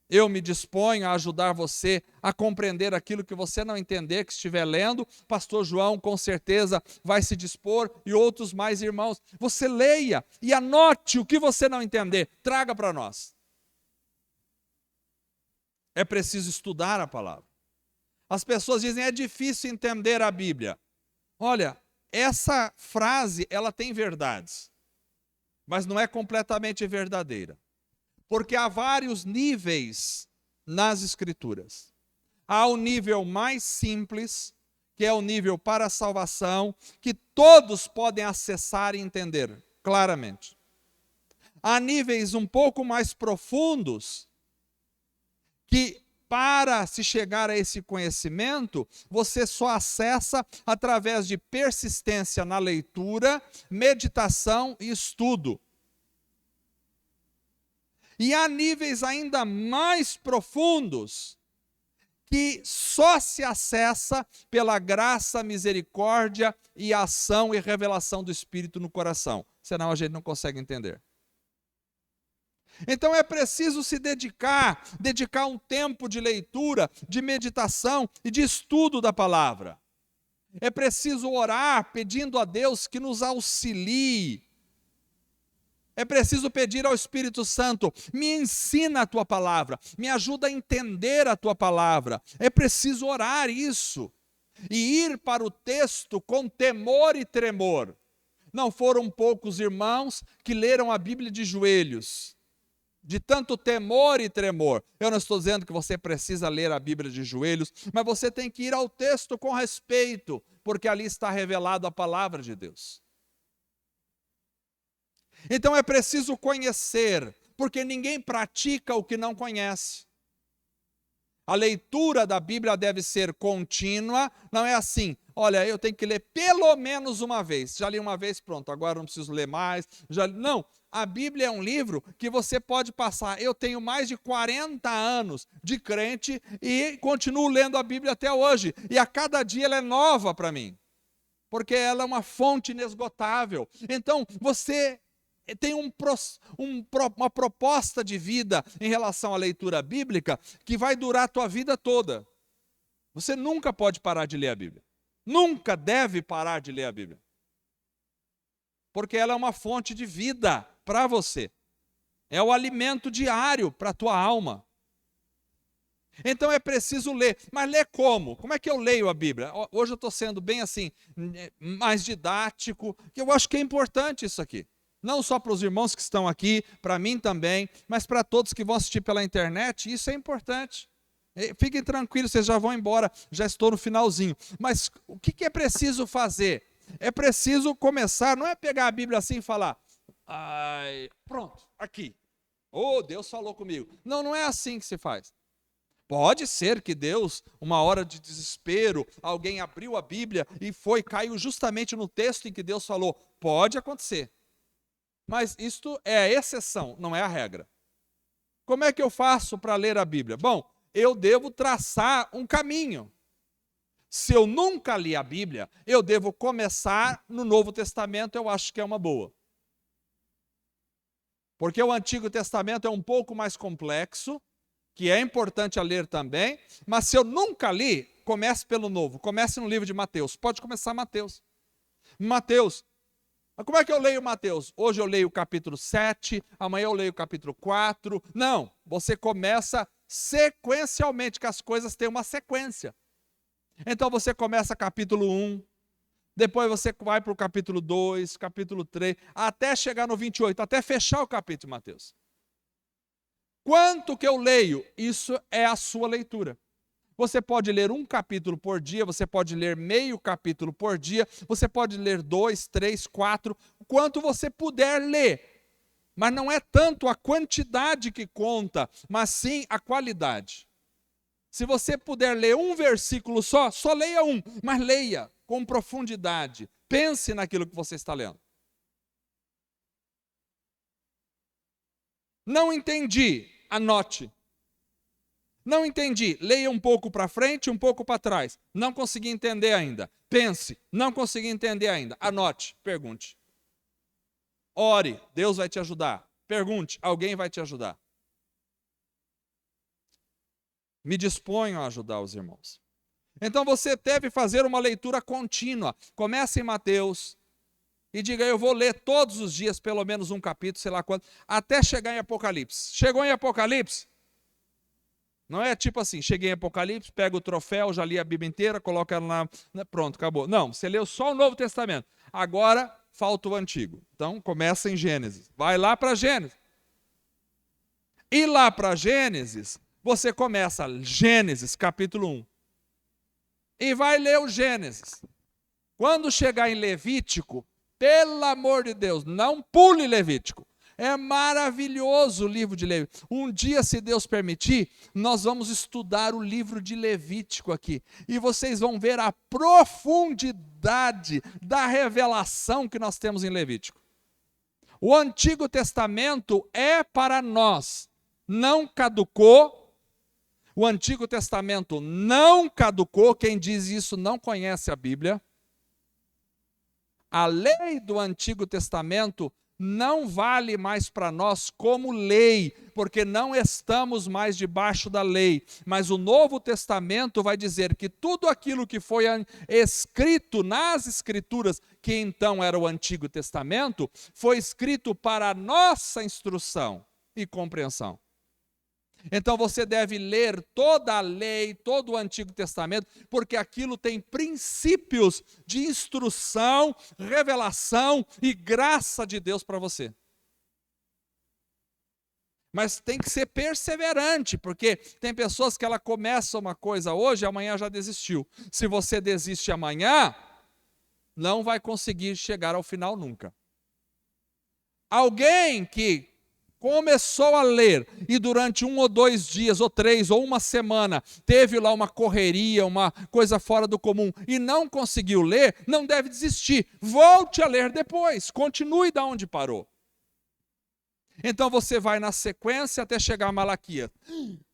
Eu me disponho a ajudar você a compreender aquilo que você não entender, que estiver lendo. Pastor João com certeza vai se dispor e outros mais irmãos. Você leia e anote o que você não entender, traga para nós. É preciso estudar a palavra. As pessoas dizem, é difícil entender a Bíblia. Olha, essa frase, ela tem verdades, mas não é completamente verdadeira. Porque há vários níveis nas Escrituras. Há o nível mais simples, que é o nível para a salvação, que todos podem acessar e entender claramente. Há níveis um pouco mais profundos, que para se chegar a esse conhecimento, você só acessa através de persistência na leitura, meditação e estudo. E há níveis ainda mais profundos, que só se acessa pela graça, misericórdia e ação e revelação do Espírito no coração. Senão a gente não consegue entender. Então é preciso se dedicar um tempo de leitura, de meditação e de estudo da palavra. É preciso orar pedindo a Deus que nos auxilie. É preciso pedir ao Espírito Santo, me ensina a tua palavra, me ajuda a entender a tua palavra. É preciso orar isso e ir para o texto com temor e tremor. Não foram poucos irmãos que leram a Bíblia de joelhos. De tanto temor e tremor. Eu não estou dizendo que você precisa ler a Bíblia de joelhos, mas você tem que ir ao texto com respeito, porque ali está revelado a palavra de Deus. Então é preciso conhecer, porque ninguém pratica o que não conhece. A leitura da Bíblia deve ser contínua, não é assim, olha, eu tenho que ler pelo menos uma vez. Já li uma vez, pronto, agora não preciso ler mais. Não, a Bíblia é um livro que você pode passar. Eu tenho mais de 40 anos de crente e continuo lendo a Bíblia até hoje. E a cada dia ela é nova para mim. porque ela é uma fonte inesgotável. Então, você tem uma proposta de vida em relação à leitura bíblica que vai durar a tua vida toda. Você nunca pode parar de ler a Bíblia. Nunca deve parar de ler a Bíblia. Porque ela é uma fonte de vida para você. É o alimento diário para a tua alma. Então é preciso ler. Mas ler como? Como é que eu leio a Bíblia? Hoje eu estou sendo bem assim, mais didático, que eu acho que é importante isso aqui. Não só para os irmãos que estão aqui, para mim também, mas para todos que vão assistir pela internet, isso é importante. Fiquem tranquilos, vocês já vão embora, já estou no finalzinho. Mas o que é preciso fazer? É preciso começar, não é pegar a Bíblia assim e falar, pronto, aqui. Oh, Deus falou comigo. Não, não é assim que se faz. Pode ser que Deus, uma hora de desespero, alguém abriu a Bíblia e caiu justamente no texto em que Deus falou. Pode acontecer. Mas isto é a exceção, não é a regra. Como é que eu faço para ler a Bíblia? Bom, eu devo traçar um caminho. Se eu nunca li a Bíblia, eu devo começar no Novo Testamento, eu acho que é uma boa. Porque o Antigo Testamento é um pouco mais complexo, que é importante a ler também, mas se eu nunca li, comece pelo Novo, comece no livro de Mateus. Pode começar Mateus. Mateus. Mas como é que eu leio Mateus? Hoje eu leio o capítulo 7, amanhã eu leio o capítulo 4. Não, você começa sequencialmente, que as coisas têm uma sequência. Então você começa capítulo 1, depois você vai para o capítulo 2, capítulo 3, até chegar no 28, até fechar o capítulo de Mateus. Quanto que eu leio? Isso é a sua leitura. Você pode ler um capítulo por dia, você pode ler meio capítulo por dia, você pode ler 2, 3, 4, quanto você puder ler. Mas não é tanto a quantidade que conta, mas sim a qualidade. Se você puder ler um versículo só leia um, mas leia com profundidade. Pense naquilo que você está lendo. Não entendi, anote. Não entendi, leia um pouco para frente, um pouco para trás. Não consegui entender ainda. Pense, não consegui entender ainda. Anote, pergunte. Ore, Deus vai te ajudar. Pergunte, alguém vai te ajudar. Me disponho a ajudar os irmãos. Então você deve fazer uma leitura contínua. Comece em Mateus e diga, eu vou ler todos os dias pelo menos um capítulo, sei lá quanto, até chegar em Apocalipse. Chegou em Apocalipse? Não é tipo assim, cheguei em Apocalipse, pega o troféu, já li a Bíblia inteira, coloca ela pronto, acabou. Não, você leu só o Novo Testamento. Agora falta o Antigo. Então começa em Gênesis. Vai lá para Gênesis. E lá para Gênesis, você começa Gênesis, capítulo 1. E vai ler o Gênesis. Quando chegar em Levítico, pelo amor de Deus, não pule Levítico. É maravilhoso o livro de Levítico. Um dia, se Deus permitir, nós vamos estudar o livro de Levítico aqui. E vocês vão ver a profundidade da revelação que nós temos em Levítico. O Antigo Testamento é para nós. Não caducou. O Antigo Testamento não caducou. Quem diz isso não conhece a Bíblia. A lei do Antigo Testamento não vale mais para nós como lei, porque não estamos mais debaixo da lei. Mas o Novo Testamento vai dizer que tudo aquilo que foi escrito nas Escrituras, que então era o Antigo Testamento, foi escrito para a nossa instrução e compreensão. Então você deve ler toda a lei, todo o Antigo Testamento, porque aquilo tem princípios de instrução, revelação e graça de Deus para você. Mas tem que ser perseverante, porque tem pessoas que ela começa uma coisa hoje, amanhã já desistiu. Se você desiste amanhã, não vai conseguir chegar ao final nunca. Alguém que começou a ler e durante 1 ou 2 dias, ou 3, ou uma semana, teve lá uma correria, uma coisa fora do comum e não conseguiu ler, não deve desistir. Volte a ler depois, continue da onde parou. Então você vai na sequência até chegar a Malaquias.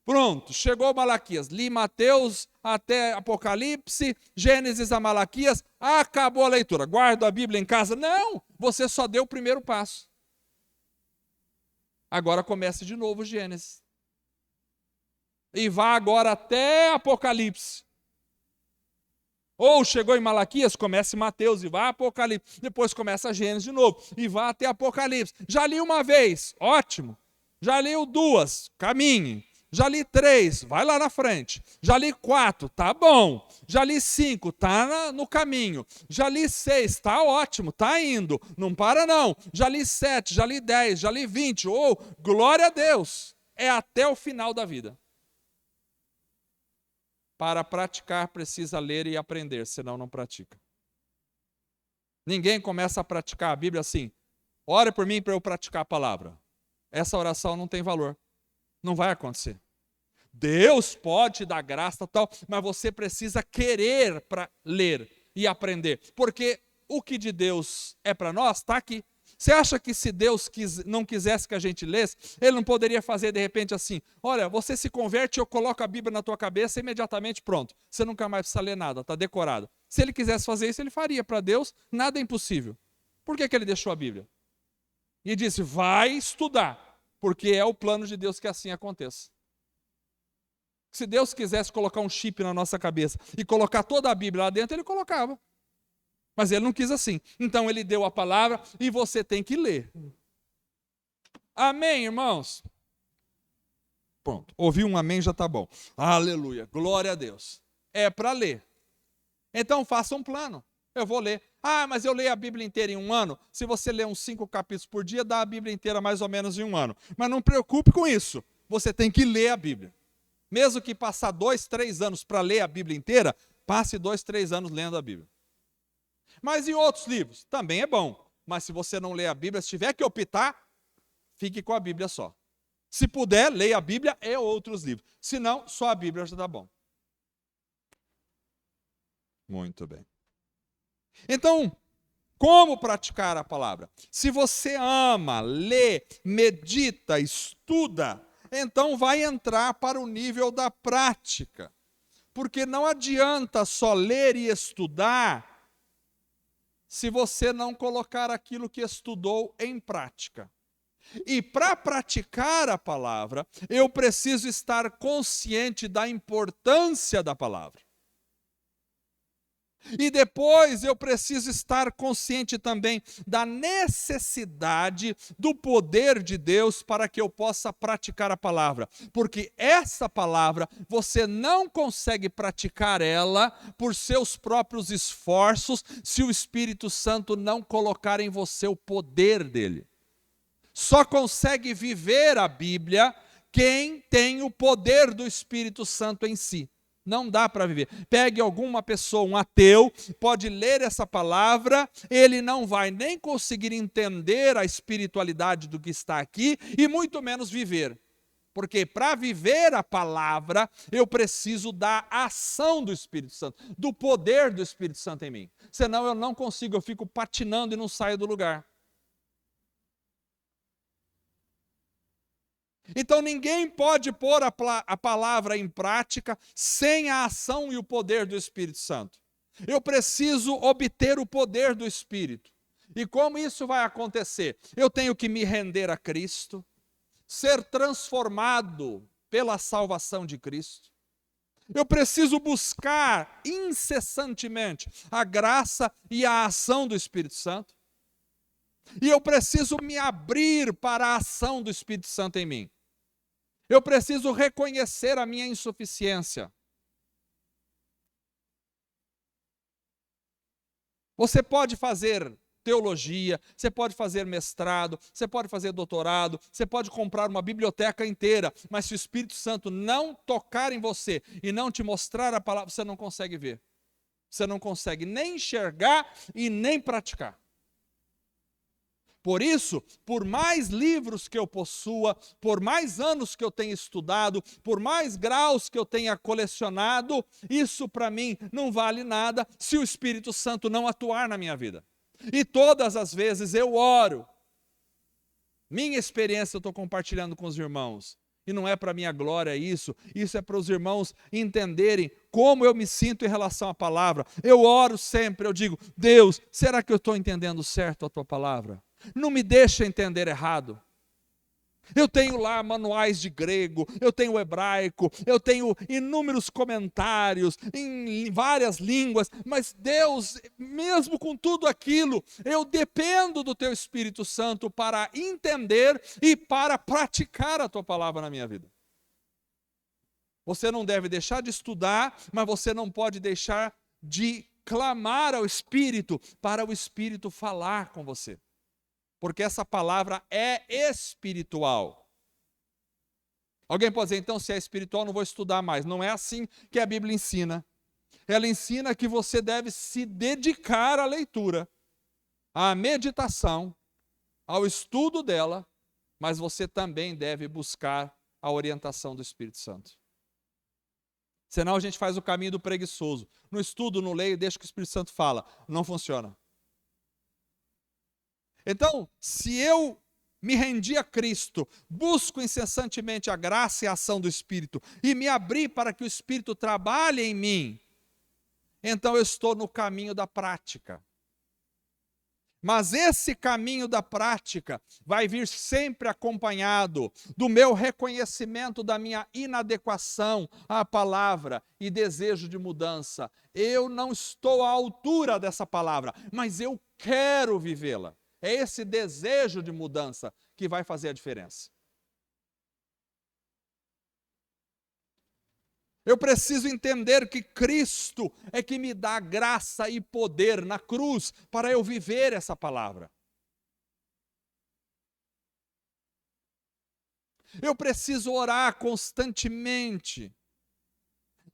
Pronto, chegou Malaquias. Li Mateus até Apocalipse, Gênesis a Malaquias, acabou a leitura. Guardo a Bíblia em casa? Não, você só deu o primeiro passo. Agora comece de novo Gênesis. E vá agora até Apocalipse. Ou chegou em Malaquias, comece Mateus e vá Apocalipse. Depois começa Gênesis de novo e vá até Apocalipse. Já li uma vez, ótimo. Já li duas, caminhe. Já li 3, vai lá na frente. Já li 4, tá bom. Já li 5, tá no caminho. Já li 6, tá ótimo, tá indo. Não para não. Já li 7, já li 10, já li 20. Oh, glória a Deus. É até o final da vida. Para praticar precisa ler e aprender, senão não pratica. Ninguém começa a praticar a Bíblia assim. Ore por mim para eu praticar a palavra. Essa oração não tem valor. Não vai acontecer. Deus pode te dar graça tal, mas você precisa querer para ler e aprender. Porque o que de Deus é para nós está aqui. Você acha que se Deus não quisesse que a gente lesse, Ele não poderia fazer de repente assim, olha, você se converte, eu coloco a Bíblia na tua cabeça e imediatamente pronto. Você nunca mais precisa ler nada, está decorado. Se Ele quisesse fazer isso, Ele faria. Para Deus, nada é impossível. Por que Ele deixou a Bíblia? E disse, vai estudar, porque é o plano de Deus que assim aconteça. Se Deus quisesse colocar um chip na nossa cabeça e colocar toda a Bíblia lá dentro, Ele colocava. Mas Ele não quis assim. Então Ele deu a palavra e você tem que ler. Amém, irmãos? Pronto, ouvi um amém, já está bom. Aleluia, glória a Deus. É para ler. Então faça um plano. Eu vou ler. Ah, mas eu leio a Bíblia inteira em um ano. Se você ler uns 5 capítulos por dia, dá a Bíblia inteira mais ou menos em um ano. Mas não preocupe com isso. Você tem que ler a Bíblia. Mesmo que passar 2, 3 anos para ler a Bíblia inteira, passe 2, 3 anos lendo a Bíblia. Mas e outros livros? Também é bom. Mas se você não ler a Bíblia, se tiver que optar, fique com a Bíblia só. Se puder, leia a Bíblia e outros livros. Se não, só a Bíblia já dá bom. Muito bem. Então, como praticar a palavra? Se você ama, lê, medita, estuda, então vai entrar para o nível da prática. Porque não adianta só ler e estudar se você não colocar aquilo que estudou em prática. E para praticar a palavra, eu preciso estar consciente da importância da palavra. E depois eu preciso estar consciente também da necessidade do poder de Deus para que eu possa praticar a palavra. Porque essa palavra, você não consegue praticar ela por seus próprios esforços, se o Espírito Santo não colocar em você o poder dele. Só consegue viver a Bíblia quem tem o poder do Espírito Santo em si. Não dá para viver. Pegue alguma pessoa, um ateu, pode ler essa palavra, ele não vai nem conseguir entender a espiritualidade do que está aqui e muito menos viver. Porque para viver a palavra, eu preciso da ação do Espírito Santo, do poder do Espírito Santo em mim. Senão eu não consigo, eu fico patinando e não saio do lugar. Então ninguém pode pôr a palavra em prática sem a ação e o poder do Espírito Santo. Eu preciso obter o poder do Espírito. E como isso vai acontecer? Eu tenho que me render a Cristo, ser transformado pela salvação de Cristo. Eu preciso buscar incessantemente a graça e a ação do Espírito Santo. E eu preciso me abrir para a ação do Espírito Santo em mim. Eu preciso reconhecer a minha insuficiência. Você pode fazer teologia, você pode fazer mestrado, você pode fazer doutorado, você pode comprar uma biblioteca inteira, mas se o Espírito Santo não tocar em você e não te mostrar a palavra, você não consegue ver. Você não consegue nem enxergar e nem praticar. Por isso, por mais livros que eu possua, por mais anos que eu tenha estudado, por mais graus que eu tenha colecionado, isso para mim não vale nada se o Espírito Santo não atuar na minha vida. E todas as vezes eu oro. Minha experiência eu estou compartilhando com os irmãos. E não é para minha glória isso é para os irmãos entenderem como eu me sinto em relação à palavra. Eu oro sempre, eu digo, Deus, será que eu estou entendendo certo a tua palavra? Não me deixa entender errado. Eu tenho lá manuais de grego, eu tenho hebraico, eu tenho inúmeros comentários em várias línguas, mas Deus, mesmo com tudo aquilo, eu dependo do teu Espírito Santo para entender e para praticar a tua palavra na minha vida. Você não deve deixar de estudar, mas você não pode deixar de clamar ao Espírito para o Espírito falar com você. Porque essa palavra é espiritual. Alguém pode dizer, então, se é espiritual, não vou estudar mais. Não é assim que a Bíblia ensina. Ela ensina que você deve se dedicar à leitura, à meditação, ao estudo dela, mas você também deve buscar a orientação do Espírito Santo. Senão a gente faz o caminho do preguiçoso. No estudo, no leio, deixa que o Espírito Santo fala. Não funciona. Então, se eu me rendi a Cristo, busco incessantemente a graça e a ação do Espírito, e me abri para que o Espírito trabalhe em mim, então eu estou no caminho da prática. Mas esse caminho da prática vai vir sempre acompanhado do meu reconhecimento da minha inadequação à palavra e desejo de mudança. Eu não estou à altura dessa palavra, mas eu quero vivê-la. É esse desejo de mudança que vai fazer a diferença. Eu preciso entender que Cristo é que me dá graça e poder na cruz para eu viver essa palavra. Eu preciso orar constantemente,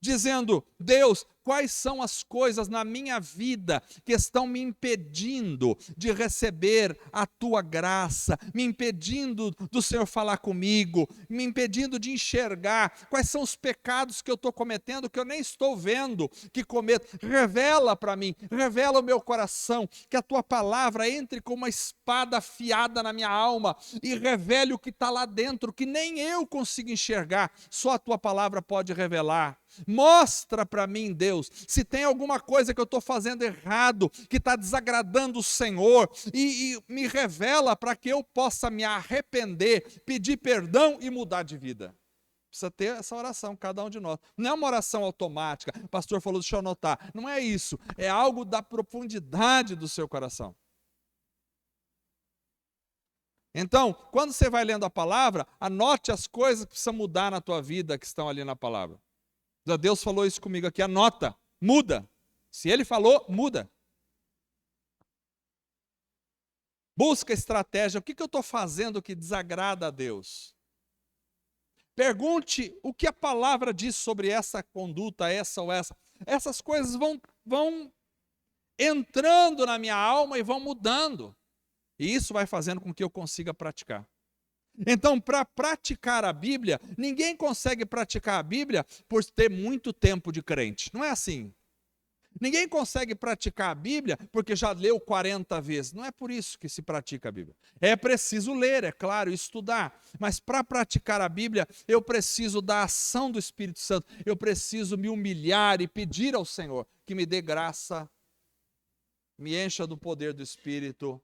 dizendo, Deus, quais são as coisas na minha vida que estão me impedindo de receber a tua graça, me impedindo do Senhor falar comigo, me impedindo de enxergar quais são os pecados que eu estou cometendo, que eu nem estou vendo que cometo. Revela para mim, revela o meu coração, que a tua palavra entre com uma espada afiada na minha alma e revele o que está lá dentro, que nem eu consigo enxergar, só a tua palavra pode revelar. Mostra para mim, Deus, se tem alguma coisa que eu estou fazendo errado, que está desagradando o Senhor, e me revela para que eu possa me arrepender, pedir perdão e mudar de vida. Precisa ter essa oração, cada um de nós. Não é uma oração automática, o pastor falou, deixa eu anotar. Não é isso, é algo da profundidade do seu coração. Então, quando você vai lendo a palavra, anote as coisas que precisam mudar na tua vida, que estão ali na palavra. Deus falou isso comigo aqui, anota, muda. Se Ele falou, muda. Busca estratégia, o que eu estou fazendo que desagrada a Deus? Pergunte o que a palavra diz sobre essa conduta, essa ou essa. Essas coisas vão entrando na minha alma e vão mudando. E isso vai fazendo com que eu consiga praticar. Então, para praticar a Bíblia, ninguém consegue praticar a Bíblia por ter muito tempo de crente. Não é assim. Ninguém consegue praticar a Bíblia porque já leu 40 vezes. Não é por isso que se pratica a Bíblia. É preciso ler, é claro, estudar. Mas para praticar a Bíblia, eu preciso da ação do Espírito Santo. Eu preciso me humilhar e pedir ao Senhor que me dê graça, me encha do poder do Espírito,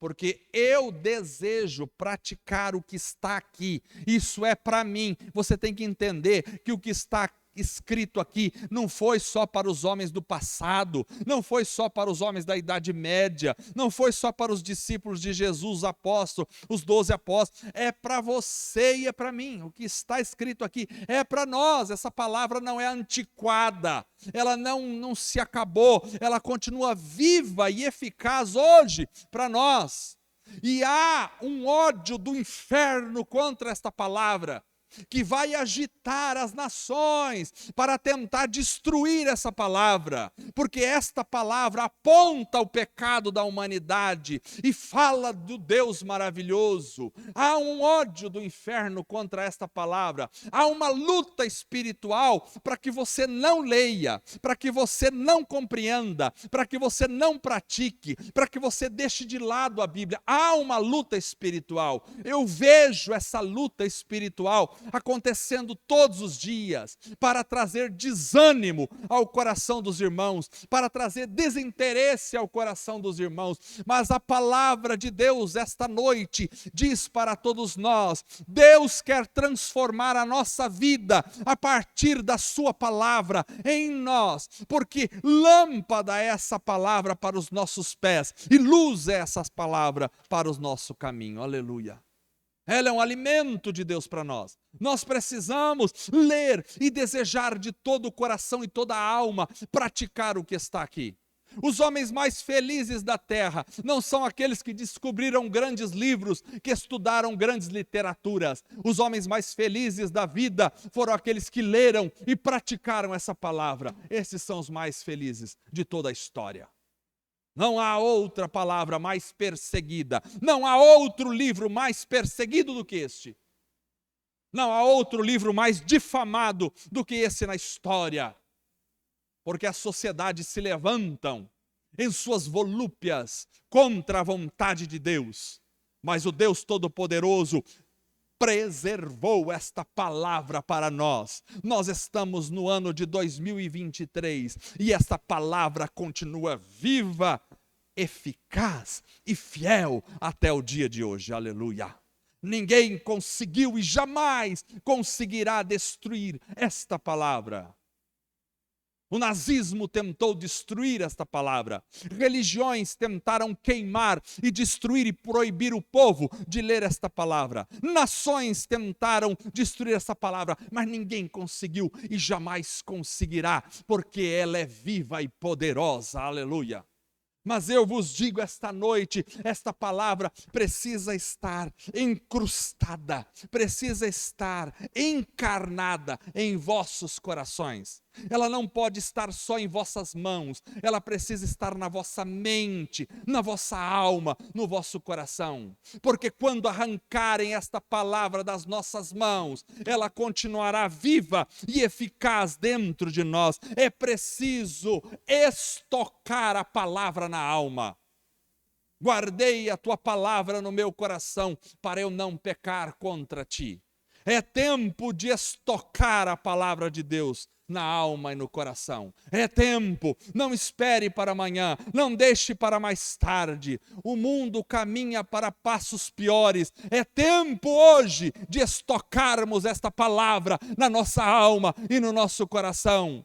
porque eu desejo praticar o que está aqui. Isso é para mim. Você tem que entender que o que está escrito aqui não foi só para os homens do passado, não foi só para os homens da Idade Média, não foi só para os discípulos de Jesus, os apóstolos, os 12 apóstolos, é para você e é para mim. O que está escrito aqui é para nós. Essa palavra não é antiquada, ela não se acabou, ela continua viva e eficaz hoje para nós. E há um ódio do inferno contra esta palavra, que vai agitar as nações para tentar destruir essa palavra, porque esta palavra aponta o pecado da humanidade e fala do Deus maravilhoso. Há um ódio do inferno contra esta palavra, há uma luta espiritual para que você não leia, para que você não compreenda, para que você não pratique, para que você deixe de lado a Bíblia. Há uma luta espiritual. Eu vejo essa luta espiritual acontecendo todos os dias, para trazer desânimo ao coração dos irmãos, para trazer desinteresse ao coração dos irmãos. Mas a palavra de Deus esta noite diz para todos nós: Deus quer transformar a nossa vida a partir da sua palavra em nós, porque lâmpada é essa palavra para os nossos pés e luz é essa palavra para o nosso caminho. Aleluia. Ela é um alimento de Deus para nós. Nós precisamos ler e desejar de todo o coração e toda a alma praticar o que está aqui. Os homens mais felizes da terra não são aqueles que descobriram grandes livros, que estudaram grandes literaturas. Os homens mais felizes da vida foram aqueles que leram e praticaram essa palavra. Esses são os mais felizes de toda a história. Não há outra palavra mais perseguida, não há outro livro mais perseguido do que este. Não há outro livro mais difamado do que esse na história. Porque as sociedades se levantam em suas volúpias contra a vontade de Deus. Mas o Deus Todo-Poderoso preservou esta palavra para nós. Nós estamos no ano de 2023 e esta palavra continua viva, eficaz e fiel até o dia de hoje. Aleluia. Ninguém conseguiu e jamais conseguirá destruir esta palavra. O nazismo tentou destruir esta palavra. Religiões tentaram queimar e destruir e proibir o povo de ler esta palavra. Nações tentaram destruir esta palavra, mas ninguém conseguiu e jamais conseguirá, porque ela é viva e poderosa. Aleluia. Mas eu vos digo esta noite, esta palavra precisa estar incrustada, precisa estar encarnada em vossos corações. Ela não pode estar só em vossas mãos, ela precisa estar na vossa mente, na vossa alma, no vosso coração. Porque quando arrancarem esta palavra das nossas mãos, ela continuará viva e eficaz dentro de nós. É preciso estocar a palavra na alma. Guardei a tua palavra no meu coração para eu não pecar contra ti. É tempo de estocar a palavra de Deus na alma e no coração. É tempo, não espere para amanhã, não deixe para mais tarde. O mundo caminha para passos piores. É tempo hoje de estocarmos esta palavra na nossa alma e no nosso coração.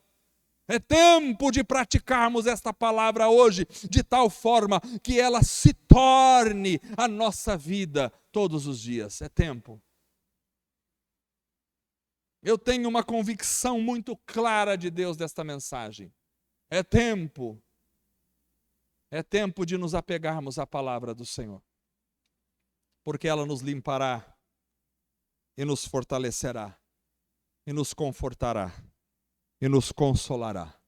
É tempo de praticarmos esta palavra hoje, de tal forma que ela se torne a nossa vida todos os dias. É tempo. Eu tenho uma convicção muito clara de Deus desta mensagem. É tempo de nos apegarmos à palavra do Senhor. Porque ela nos limpará e nos fortalecerá e nos confortará e nos consolará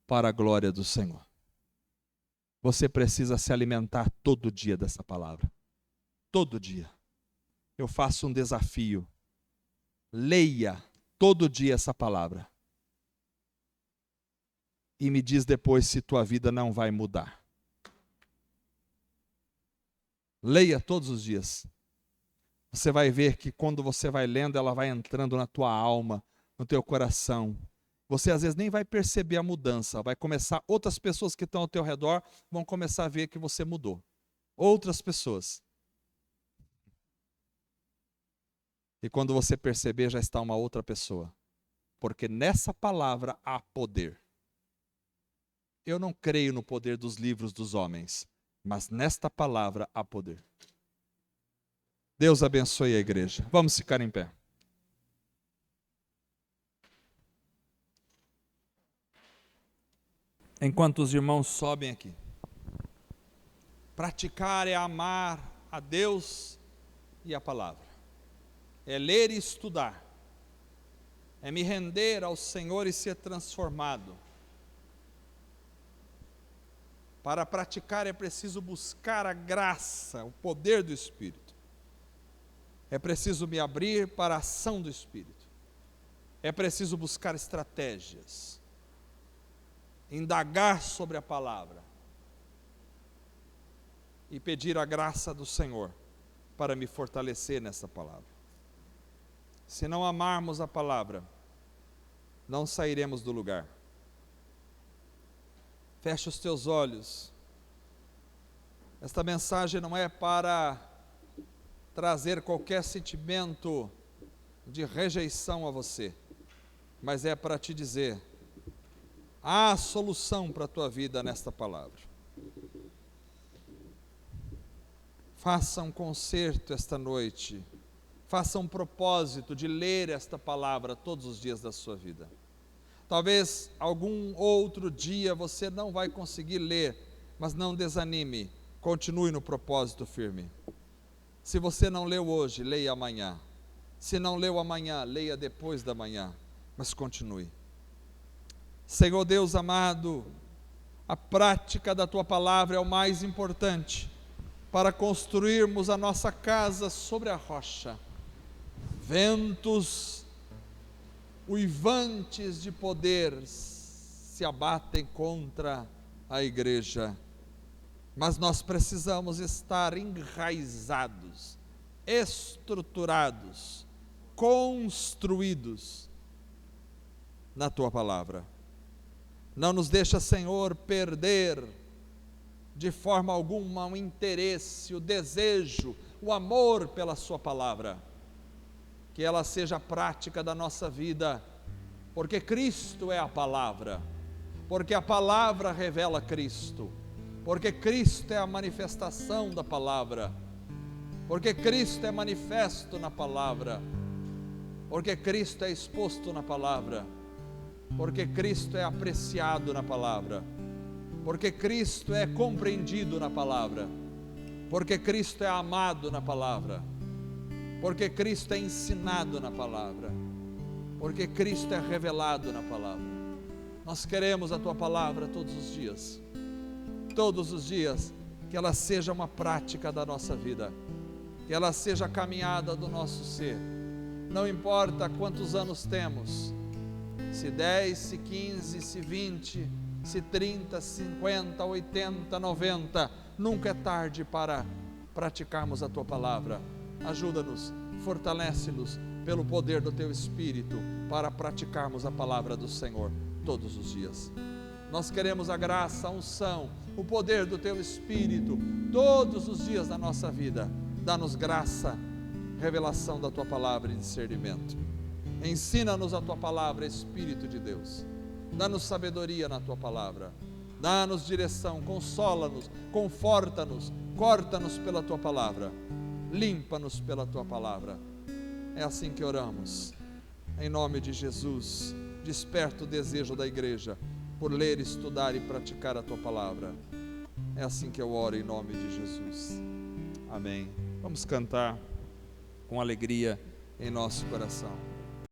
para a glória do Senhor. Você precisa se alimentar todo dia dessa palavra. Todo dia. Eu faço um desafio. Leia todo dia essa palavra. E me diz depois se tua vida não vai mudar. Leia todos os dias. Você vai ver que quando você vai lendo, ela vai entrando na tua alma, no teu coração. Você às vezes nem vai perceber a mudança. Vai começar, outras pessoas que estão ao teu redor vão começar a ver que você mudou. Outras pessoas. E quando você perceber, já está uma outra pessoa. Porque nessa palavra há poder. Eu não creio no poder dos livros dos homens, mas nesta palavra há poder. Deus abençoe a igreja. Vamos ficar em pé. Enquanto os irmãos sobem aqui. Praticar é amar a Deus e a palavra. É ler e estudar, é me render ao Senhor e ser transformado. Para praticar é preciso buscar a graça, o poder do Espírito. É preciso me abrir para a ação do Espírito. É preciso buscar estratégias, indagar sobre a palavra e pedir a graça do Senhor para me fortalecer nessa palavra. Se não amarmos a palavra, não sairemos do lugar. Feche os teus olhos. Esta mensagem não é para trazer qualquer sentimento de rejeição a você, mas é para te dizer: há solução para a tua vida nesta palavra. Faça um concerto esta noite, faça um propósito de ler esta palavra todos os dias da sua vida. Talvez algum outro dia você não vai conseguir ler, mas não desanime, continue no propósito firme. Se você não leu hoje, leia amanhã. Se não leu amanhã, leia depois da manhã, mas continue. Senhor Deus amado, a prática da Tua palavra é o mais importante para construirmos a nossa casa sobre a rocha. Ventos uivantes de poder se abatem contra a igreja, mas nós precisamos estar enraizados, estruturados, construídos na Tua palavra. Não nos deixa, Senhor, perder de forma alguma o interesse, o desejo, o amor pela Sua palavra. Que ela seja a prática da nossa vida, porque Cristo é a palavra, porque a palavra revela Cristo, porque Cristo é a manifestação da palavra, porque Cristo é manifesto na palavra, porque Cristo é exposto na palavra, porque Cristo é apreciado na palavra, porque Cristo é compreendido na palavra, porque Cristo é amado na palavra, porque Cristo é ensinado na palavra, porque Cristo é revelado na palavra. Nós queremos a Tua palavra todos os dias, que ela seja uma prática da nossa vida, que ela seja a caminhada do nosso ser. Não importa quantos anos temos, se 10, se 15, se 20, se 30, 50, 80, 90, nunca é tarde para praticarmos a Tua palavra. Ajuda-nos, fortalece-nos pelo poder do Teu Espírito para praticarmos a palavra do Senhor todos os dias. Nós queremos a graça, a unção, o poder do Teu Espírito todos os dias da nossa vida. Dá-nos graça, revelação da Tua palavra e discernimento. Ensina-nos a Tua palavra, Espírito de Deus. Dá-nos sabedoria na Tua palavra. Dá-nos direção, consola-nos, conforta-nos, corta-nos pela Tua palavra. Limpa-nos pela Tua palavra. É assim que oramos. Em nome de Jesus, desperta o desejo da igreja por ler, estudar e praticar a Tua palavra. É assim que eu oro em nome de Jesus. Amém. Vamos cantar com alegria em nosso coração.